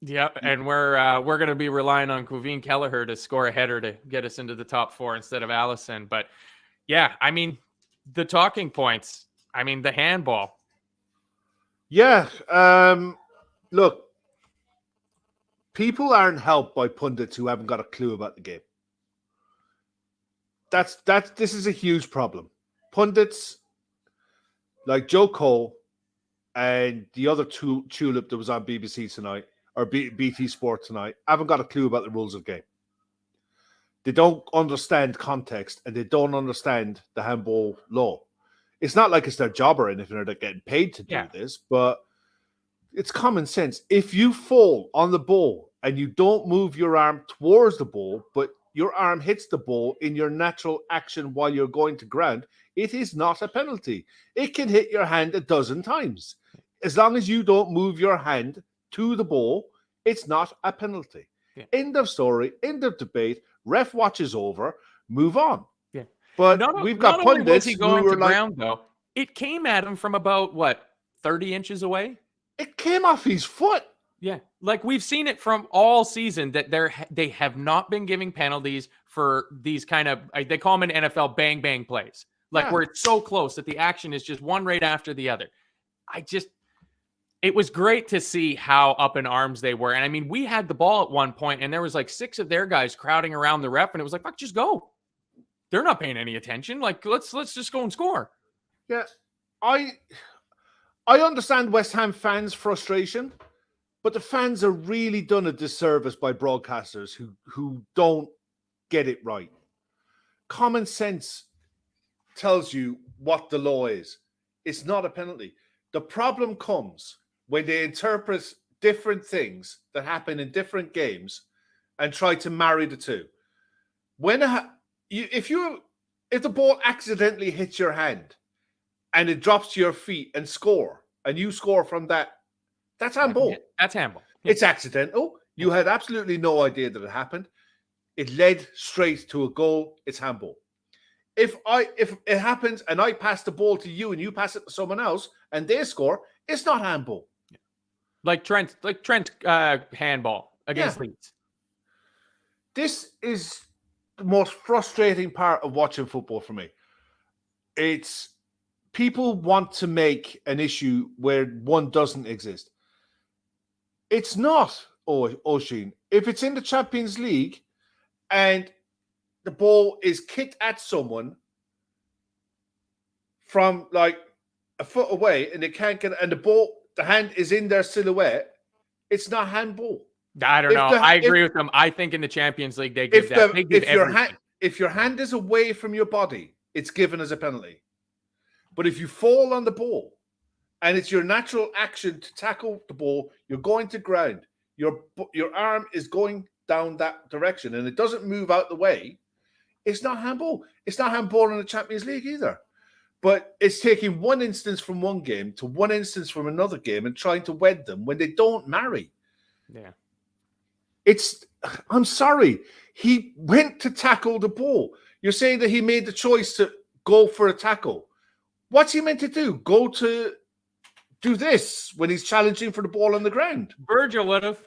Yep, and we're going to be relying on Kevin Kelleher to score a header to get us into the top 4 instead of Allison. But yeah, I mean, the talking points. I mean, the handball. Yeah. Look, people aren't helped by pundits who haven't got a clue about the game. This is a huge problem. Pundits like Joe Cole and the other tulip that was on BBC tonight or BT Sport tonight haven't got a clue about the rules of the game. They don't understand context and they don't understand the handball law. It's not like it's their job or anything, or they're getting paid to do this, but it's common sense. If you fall on the ball and you don't move your arm towards the ball, but your arm hits the ball in your natural action while you're going to ground, it is not a penalty. It can hit your hand a dozen times. As long as you don't move your hand to the ball, it's not a penalty. Yeah. End of story, end of debate. Ref watches over, move on. Yeah. But we've got pundits who were like, ground, though. It came at him from about, 30 inches away? It came off his foot. Yeah. Like we've seen it from all season that they have not been giving penalties for these kind of, they call them in NFL bang, bang plays. Like where it's so close that the action is just one right after the other. It was great to see how up in arms they were. And I mean, we had the ball at one point and there was like 6 of their guys crowding around the ref. And it was like, fuck, just go. They're not paying any attention. Like, let's just go and score. Yeah. I understand West Ham fans' frustration, but the fans are really done a disservice by broadcasters who don't get it right. Common sense tells you what the law is. It's not a penalty. The problem comes when they interpret different things that happen in different games and try to marry the two. If the ball accidentally hits your hand and it drops to your feet and you score from that, that's handball. That's handball. Yeah. It's accidental. You had absolutely no idea that it happened. it led straight to a goal, it's handball. If it happens and I pass the ball to you and you pass it to someone else and they score, it's not handball. Like Trent handball against Leeds. This is the most frustrating part of watching football for me. It's people want to make an issue where one doesn't exist. It's not, Oisin. If it's in the Champions League and the ball is kicked at someone from like a foot away and they can't get, and the hand is in their silhouette, it's not handball. I don't know. I agree with them. I think in the Champions League they give that. If your hand is away from your body, it's given as a penalty. But if you fall on the ball and it's your natural action to tackle the ball, you're going to ground. Your arm is going down that direction and it doesn't move out the way. It's not handball. It's not handball in the Champions League either. But it's taking one instance from one game to one instance from another game and trying to wed them when they don't marry. Yeah. I'm sorry. He went to tackle the ball. You're saying that he made the choice to go for a tackle. What's he meant to do? Go to do this when he's challenging for the ball on the ground? Virgil would have.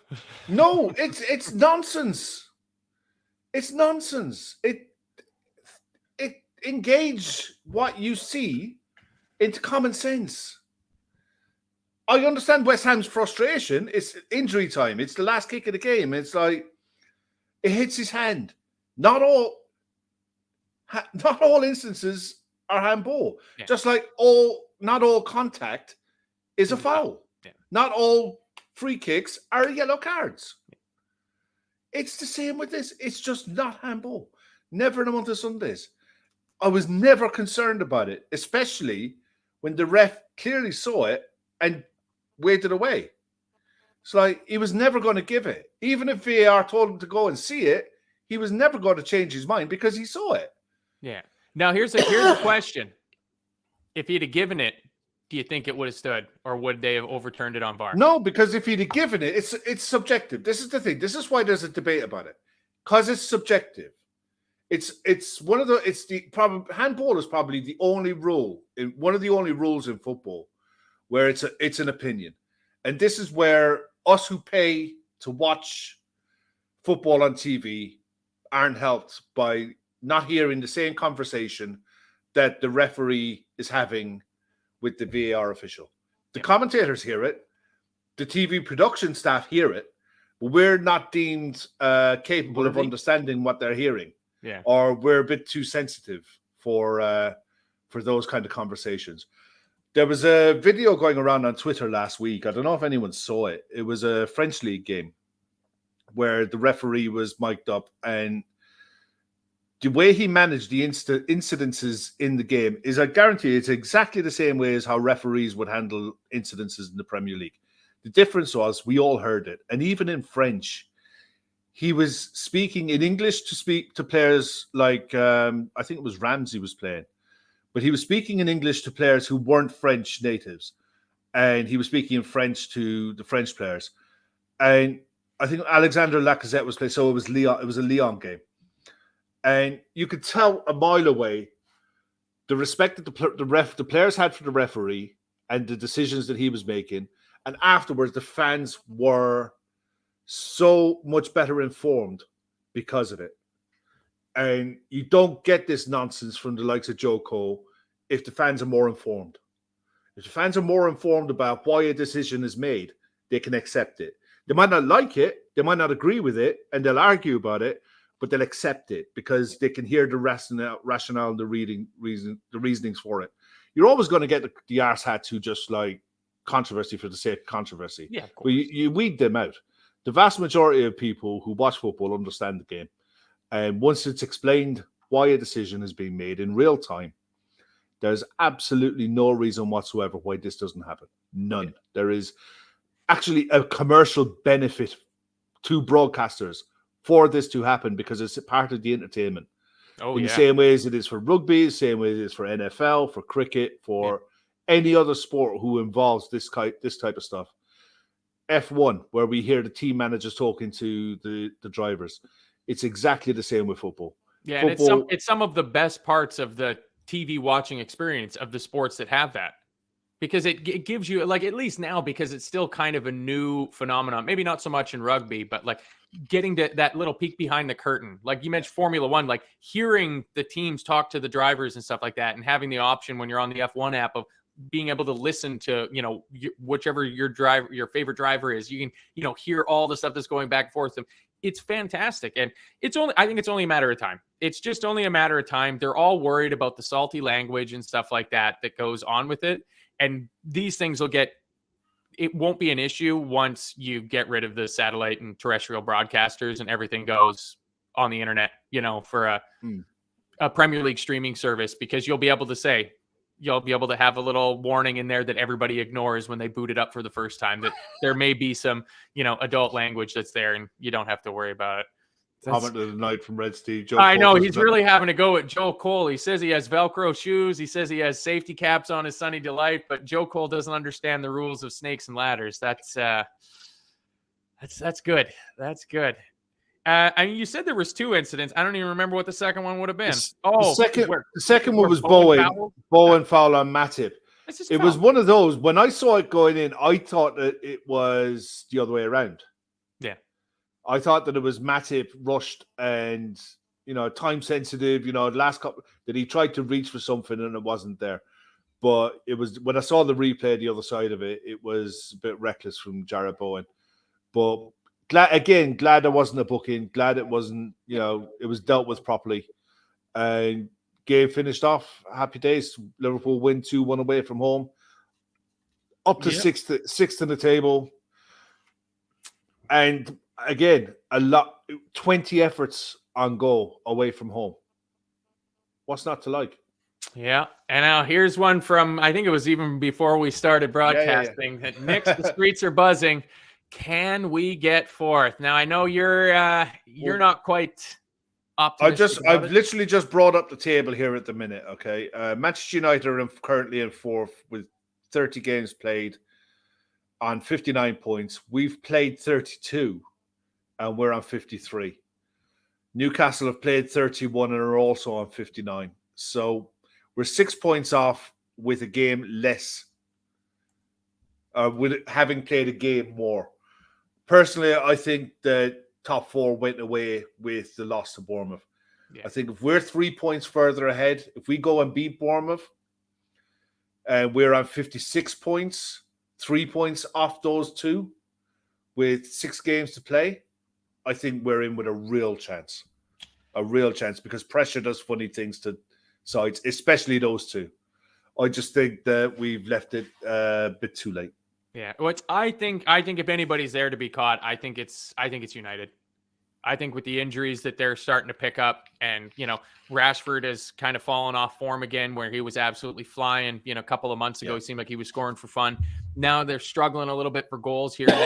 No, it's nonsense. It's nonsense. It engage what you see into common sense. I understand West Ham's frustration. It's injury time. It's the last kick of the game. It's like it hits his hand. Not all instances are handball. Yeah. Just like not all contact is a foul. Yeah. Not all free kicks are yellow cards. Yeah. It's the same with this. It's just not handball. Never in a month of Sundays. I was never concerned about it, especially when the ref clearly saw it and waved away. It's like he was never going to give it. Even if VAR told him to go and see it, he was never going to change his mind because he saw it. Yeah. Now here's a question. If he'd have given it, do you think it would have stood, or would they have overturned it on VAR? No, because if he'd have given it, it's subjective. This is the thing. This is why there's a debate about it. Because it's subjective. Handball is probably the only rule, one of the only rules in football where it's an opinion. And this is where us who pay to watch football on TV aren't helped by not hearing the same conversation that the referee is having with the VAR official. The commentators hear it, the TV production staff hear it, but we're not deemed capable of understanding what they're hearing. Yeah. Or we're a bit too sensitive for those kind of conversations. There was a video going around on Twitter last week. I don't know if anyone saw it. It was a French league game where the referee was mic'd up, and the way he managed the incidences in the game is, I guarantee it's exactly the same way as how referees would handle incidences in the Premier League. The difference was we all heard it. And even in French, he was speaking in English to speak to players like, I think it was Ramsey was playing, but he was speaking in English to players who weren't French natives. And he was speaking in French to the French players. And I think Alexander Lacazette was playing, so it was a Lyon game. And you could tell a mile away the respect that the players had for the referee and the decisions that he was making. And afterwards, the fans were so much better informed because of it. And you don't get this nonsense from the likes of Joe Cole if the fans are more informed. If the fans are more informed about why a decision is made, they can accept it. They might not like it, they might not agree with it, and they'll argue about it, but they'll accept it because they can hear the rationale and the reasonings for it. You're always going to get the arse-hats who just like controversy for the sake of controversy. Yeah, of but you weed them out. The vast majority of people who watch football understand the game. And once it's explained why a decision is being made in real time, there's absolutely no reason whatsoever why this doesn't happen. None. Yeah. There is actually a commercial benefit to broadcasters for this to happen because it's a part of the entertainment. In the same way as it is for rugby, the same way it is for NFL, for cricket, for any other sport who involves this type of stuff. F1, where we hear the team managers talking to the drivers. It's exactly the same with football. Yeah, and it's some of the best parts of the TV watching experience of the sports that have that. Because it gives you, like, at least now, because it's still kind of a new phenomenon, maybe not so much in rugby, but like getting to that little peek behind the curtain. Like you mentioned Formula One, like hearing the teams talk to the drivers and stuff like that, and having the option when you're on the F1 app of being able to listen to, whichever your favorite driver is, you can, hear all the stuff that's going back and forth. It's fantastic. And I think it's only a matter of time. It's just only a matter of time. They're all worried about the salty language and stuff like that goes on with it. And these things it won't be an issue once you get rid of the satellite and terrestrial broadcasters and everything goes on the internet, for a Premier League streaming service, because you'll be able to have a little warning in there that everybody ignores when they boot it up for the first time, that there may be some, adult language that's there, and you don't have to worry about it. Comment of the night from Red Steve. I know he's really having to go at Joe Cole. He says he has Velcro shoes. He says he has safety caps on his Sunny Delight, but Joe Cole doesn't understand the rules of snakes and ladders. That's good. That's good. I mean, you said there was 2 incidents. I don't even remember what the second one would have been. The second one was Bowen foul on Matip. It was one of those. When I saw it going in, I thought that it was the other way around. Yeah. I thought that it was Matip rushed and, time sensitive, last couple that he tried to reach for something and it wasn't there. But it was, when I saw the replay, the other side of it, it was a bit reckless from Jarrett Bowen. But glad there wasn't a booking. Glad it wasn't, it was dealt with properly. And game finished off. Happy days. Liverpool win 2-1 away from home. Up to sixth in the table. And again, 20 efforts on goal away from home. What's not to like? Yeah. And now here's one from, I think it was even before we started broadcasting. Yeah. Nick, the streets are buzzing. Can we get 4th? Now I know you're not quite optimistic. I've literally just brought up the table here at the minute. Okay. Manchester United are currently in 4th with 30 games played on 59 points. We've played 32. And we're on 53. Newcastle have played 31 and are also on 59. So we're 6 points off with a game less, with having played a game more. Personally, I think the top 4 went away with the loss to Bournemouth. Yeah. I think if we're 3 points further ahead, if we go and beat Bournemouth, and we're on 56 points, 3 points off those 2 with 6 games to play, I think we're in with a real chance, because pressure does funny things to sides, especially those 2. I just think that we've left it a bit too late. Yeah, I think if anybody's there to be caught, I think it's United. I think with the injuries that they're starting to pick up, and Rashford has kind of fallen off form again, where he was absolutely flying. A couple of months ago, It seemed like he was scoring for fun. Now they're struggling a little bit for goals here and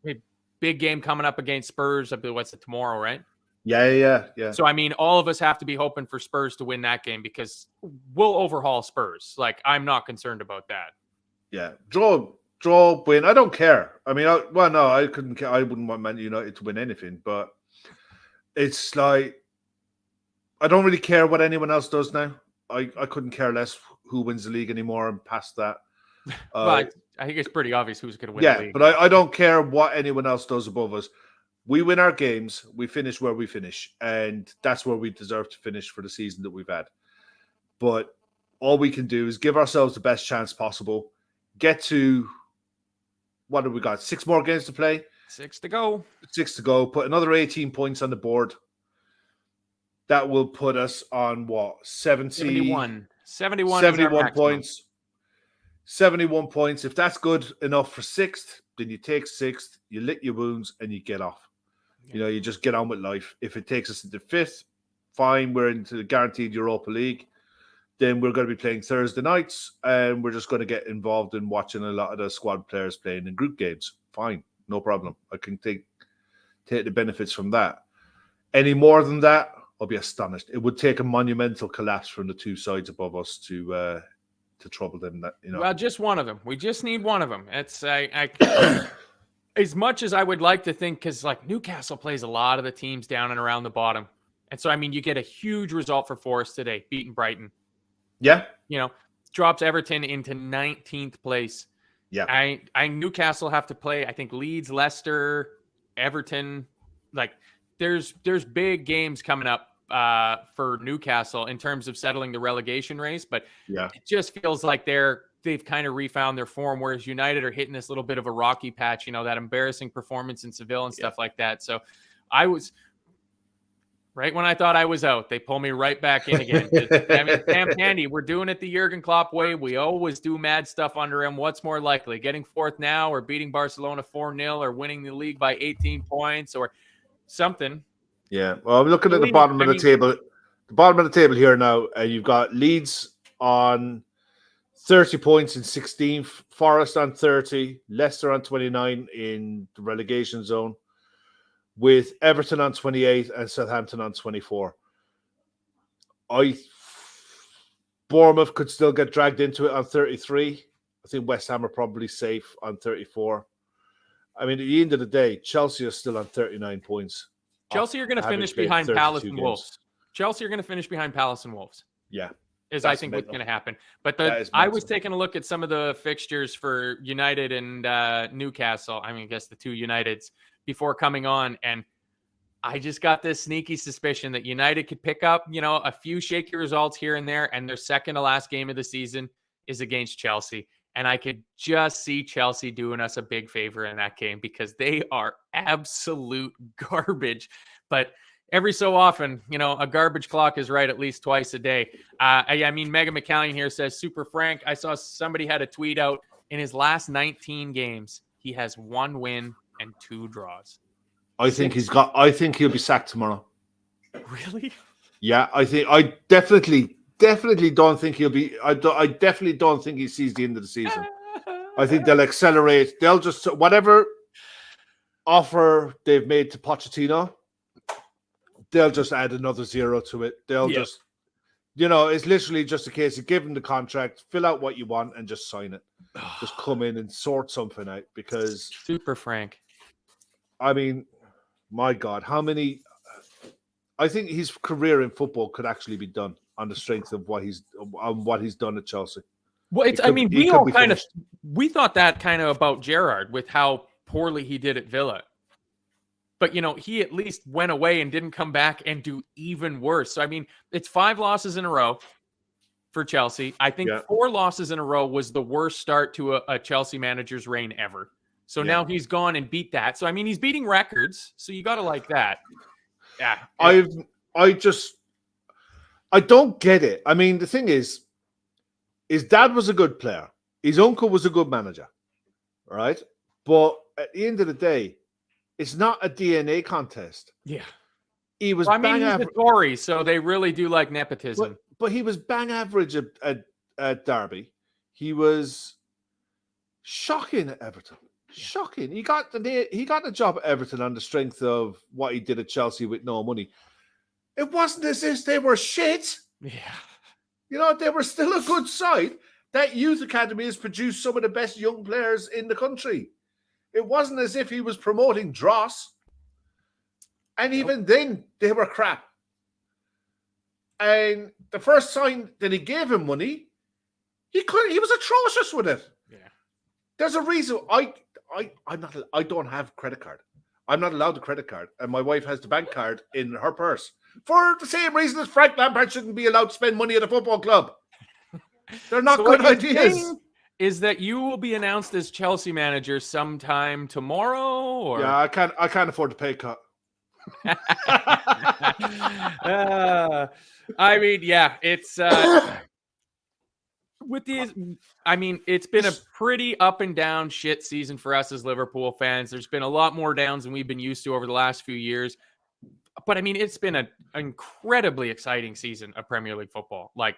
there. Big game coming up against Spurs. What's it, tomorrow, right? Yeah. So, I mean, all of us have to be hoping for Spurs to win that game, because we'll overhaul Spurs. Like, I'm not concerned about that. Yeah. Draw, win. I don't care. I mean, I couldn't care. I wouldn't want Man United to win anything, but it's like, I don't really care what anyone else does now. I couldn't care less who wins the league anymore and past that. But I think it's pretty obvious who's going to win the league. But I don't care what anyone else does above us. We win our games, we finish where we finish, and that's where we deserve to finish for the season that we've had. But all we can do is give ourselves the best chance possible, get to, what have we got, 6 more games to play? 6 to go. 6 to go, put another 18 points on the board. That will put us on what? 71 points. 71 points. If that's good enough for 6th, then you take 6th, you lick your wounds, and you get off. Yeah. You just get on with life. If it takes us into 5th, fine, we're into the guaranteed Europa League. Then we're going to be playing Thursday nights, and we're just going to get involved in watching a lot of the squad players playing in group games. Fine, no problem. I can take the benefits from that. Any more than that, I'll be astonished. It would take a monumental collapse from the 2 sides above us to trouble them. Well, just one of them. We just need one of them. It's as much as I would like to think, because like Newcastle plays a lot of the teams down and around the bottom. And so, I mean, you get a huge result for Forest today, beating Brighton. Yeah. Drops Everton into 19th place. Yeah. I Newcastle have to play, I think, Leeds, Leicester, Everton. Like, there's big games coming up for Newcastle in terms of settling the relegation race, but it just feels like they've kind of refound their form, whereas United are hitting this little bit of a rocky patch, that embarrassing performance in Seville and stuff like that. So I was right when I thought I was out, they pull me right back in again. I mean, Sam Pandy, we're doing it the Jurgen Klopp way. We always do mad stuff under him. What's more likely, getting fourth now or beating Barcelona 4-0 or winning the league by 18 points or something? Yeah. Well, I'm looking at the bottom of the table. The bottom of the table here now, you've got Leeds on 30 points in 16th, Forest on 30, Leicester on 29 in the relegation zone, with Everton on 28 and Southampton on 24. Bournemouth could still get dragged into it on 33. I think West Ham are probably safe on 34. I mean, at the end of the day, Chelsea are still on 39 points. Chelsea are going to finish behind Palace and Wolves. Chelsea are going to finish behind Palace and Wolves. Yeah. I think what's going to happen. But I was taking a look at some of the fixtures for United and Newcastle. I mean, I guess the two Uniteds before coming on. And I just got this sneaky suspicion that United could pick up, a few shaky results here and there. And their second to last game of the season is against Chelsea. And I could just see Chelsea doing us a big favor in that game because they are absolute garbage. But every so often, a garbage clock is right at least twice a day. I mean, Megan McCallion here says, Super Frank, I saw somebody had a tweet out. In his last 19 games, he has 1 win and 2 draws. I think he'll be sacked tomorrow. Really? Yeah, I definitely don't think he'll be. I definitely don't think he sees the end of the season. I think they'll accelerate. They'll just, whatever offer they've made to Pochettino, they'll just add another 0 to it. They'll just, it's literally just a case of give him the contract, fill out what you want, and just sign it. Just come in and sort something out because Super Frank. I mean, my God, how many? I think his career in football could actually be done on the strength of what he's done at Chelsea. Well, we thought that kind of about Gerrard with how poorly he did at Villa. But, he at least went away and didn't come back and do even worse. So, I mean, it's 5 losses in a row for Chelsea. I think 4 losses in a row was the worst start to a Chelsea manager's reign ever. So now he's gone and beat that. So, I mean, he's beating records. So you got to like that. Yeah. I don't get it. I mean, the thing is, his dad was a good player. His uncle was a good manager. Right? But at the end of the day, it's not a DNA contest. Yeah. He was he's a Tory, so they really do like nepotism. But he was bang average at Derby. He was shocking at Everton. Shocking. He got the job at Everton on the strength of what he did at Chelsea with no money. It wasn't as if they were shit. Yeah. They were still a good side. That youth academy has produced some of the best young players in the country. It wasn't as if he was promoting dross. And even then, they were crap. And the first time that he gave him money, he was atrocious with it. Yeah. There's a reason I don't have credit card. I'm not allowed the credit card. And my wife has the bank card in her purse. For the same reason as Frank Lampard shouldn't be allowed to spend money at a football club. They're not good ideas. Is that you will be announced as Chelsea manager sometime tomorrow? Or yeah, I can't afford to pay cut. I mean, yeah, it's with these. I mean, it's been a pretty up and down shit season for us as Liverpool fans. There's been a lot more downs than we've been used to over the last few years. But I mean, it's been an incredibly exciting season of Premier League football. Like,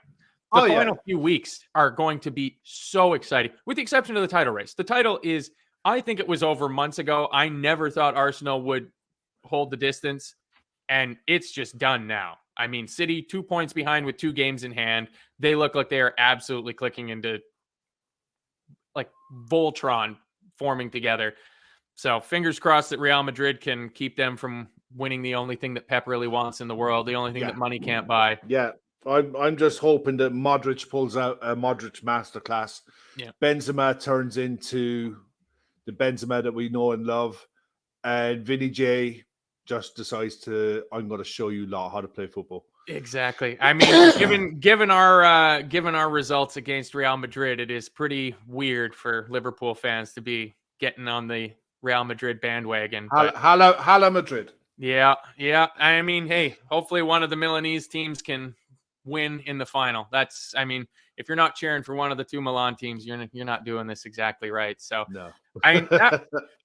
the final few weeks are going to be so exciting, with the exception of the title race. The title is, I think it was over months ago. I never thought Arsenal would hold the distance, and it's just done now. I mean, City 2 points behind with 2 games in hand. They look like they are absolutely clicking into like Voltron forming together. So fingers crossed that Real Madrid can keep them from winning the only thing that Pep really wants in the world, the only thing that money can't buy. Yeah, I'm just hoping that Modric pulls out a Modric masterclass. Yeah. Benzema turns into the Benzema that we know and love, and Vinny J just decides I'm going to show you lot how to play football. Exactly. I mean, given our results against Real Madrid, it is pretty weird for Liverpool fans to be getting on the Real Madrid bandwagon. Hala Madrid. Yeah. I mean, hey, hopefully one of the Milanese teams can win in the final. If you're not cheering for one of the two Milan teams, you're not doing this exactly right. So no.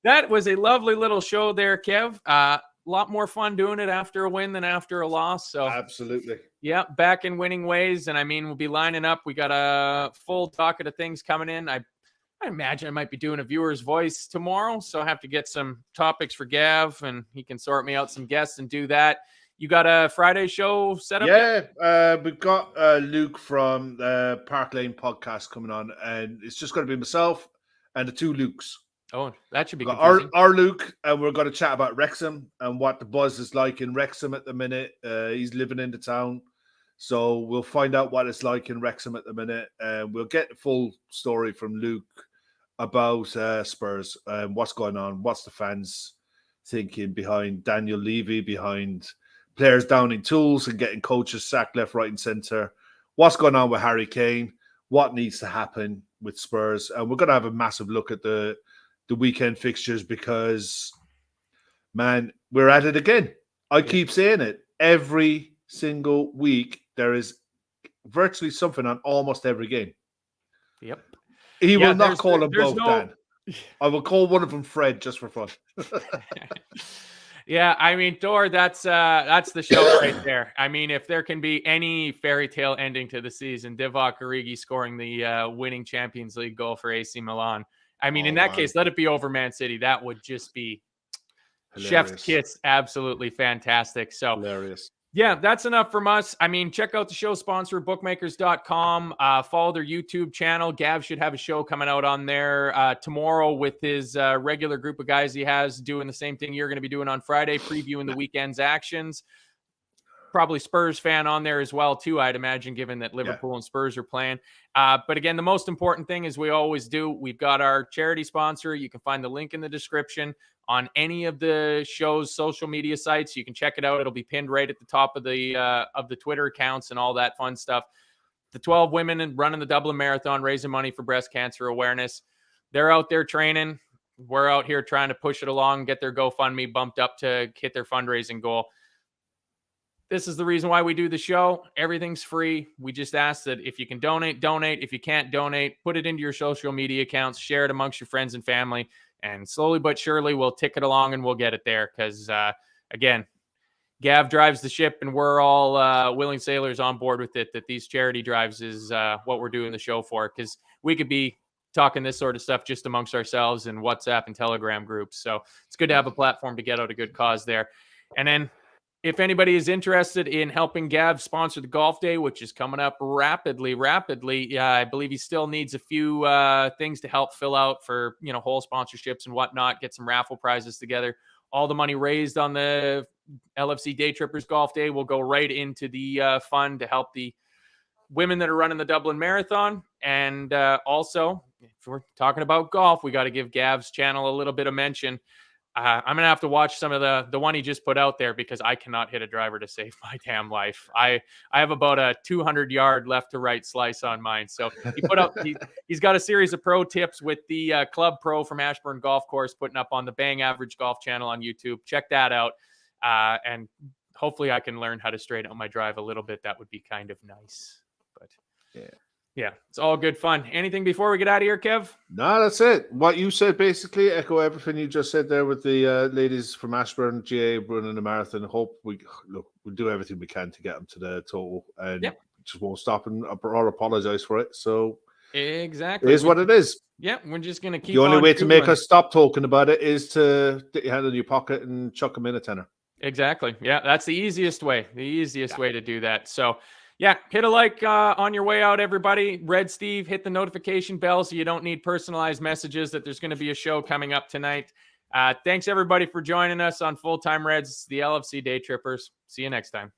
That was a lovely little show there, Kev. A lot more fun doing it after a win than after a loss. So absolutely. Yeah, back in winning ways. And we'll be lining up. We got a full docket of things coming in. I imagine I might be doing a viewer's voice tomorrow. So I have to get some topics for Gav, and he can sort me out some guests and do that. You got a Friday show set up? Yeah, we've got Luke from the Park Lane podcast coming on, and it's just going to be myself and the two Lukes. Oh, that should be confusing. Our Luke, and we're going to chat about Wrexham and what the buzz is like in Wrexham at the minute. He's living in the town, so we'll find out what it's like in Wrexham at the minute, and we'll get the full story from Luke about Spurs and what's going on, what's the fans thinking behind Daniel Levy, behind players downing tools and getting coaches sacked left, right, and centre, what's going on with Harry Kane, what needs to happen with Spurs, and we're going to have a massive look at the weekend fixtures because, man, we're at it again. I keep saying it. Every single week, there is virtually something on almost every game. Yep. He will not call them both, Dan. I will call one of them Fred just for fun. Yeah, Thor, that's the show right there. If there can be any fairy tale ending to the season, Divock Origi scoring the winning Champions League goal for AC Milan. In that case, let it be over Man City. That would just be hilarious. Chef's kiss. Absolutely fantastic. So hilarious. Yeah, that's enough from us. Check out the show sponsor, bookmakers.com. Follow their YouTube channel. Gav should have a show coming out on there tomorrow with his regular group of guys he has doing the same thing you're going to be doing on Friday, previewing the weekend's actions. Probably Spurs fan on there as well, too, I'd imagine, given that Liverpool and Spurs are playing. But again, the most important thing is we always do. We've got our charity sponsor. You can find the link in the description on any of the show's social media sites. You can check it out. It'll be pinned right at the top of the Twitter accounts and all that fun stuff. The 12 women running the Dublin Marathon, raising money for breast cancer awareness. They're out there training. We're out here trying to push it along, get their GoFundMe bumped up to hit their fundraising goal. This is the reason why we do the show. Everything's free. We just ask that if you can donate. If you can't donate, put it into your social media accounts, share it amongst your friends and family, and slowly but surely we'll tick it along and we'll get it there. Because, again, Gav drives the ship and we're all willing sailors on board with it, that these charity drives is what we're doing the show for. Because we could be talking this sort of stuff just amongst ourselves in WhatsApp and Telegram groups. So it's good to have a platform to get out a good cause there. And then if anybody is interested in helping Gav sponsor the golf day, which is coming up rapidly, I believe he still needs a few things to help fill out for, hole sponsorships and whatnot, get some raffle prizes together. All the money raised on the LFC Daytrippers golf day will go right into the fund to help the women that are running the Dublin Marathon. And also, if we're talking about golf, we got to give Gav's channel a little bit of mention. I'm going to have to watch some of the one he just put out there because I cannot hit a driver to save my damn life. I have about a 200-yard left to right slice on mine. So he put up, he's got a series of pro tips with the Club Pro from Ashburn Golf Course putting up on the Bang Average Golf channel on YouTube. Check that out. And hopefully I can learn how to straighten out my drive a little bit. That would be kind of nice. But yeah, it's all good fun. Anything before we get out of here, Kev? No, that's it. What you said basically echo everything you just said there with the ladies from Ashburn, GA running the marathon. Hope we'll do everything we can to get them to the total, and just won't stop and or apologize for it. So exactly, it is what it is. Yeah, we're just gonna keep. The only way to make us stop talking about it is to get your hand in your pocket and chuck them in a tenner. Exactly. Yeah, that's the easiest way. The easiest way to do that. So. Yeah, hit a like on your way out, everybody. Red Steve, hit the notification bell so you don't need personalized messages that there's going to be a show coming up tonight. Thanks everybody for joining us on Full Time Reds, the LFC Daytrippers. See you next time.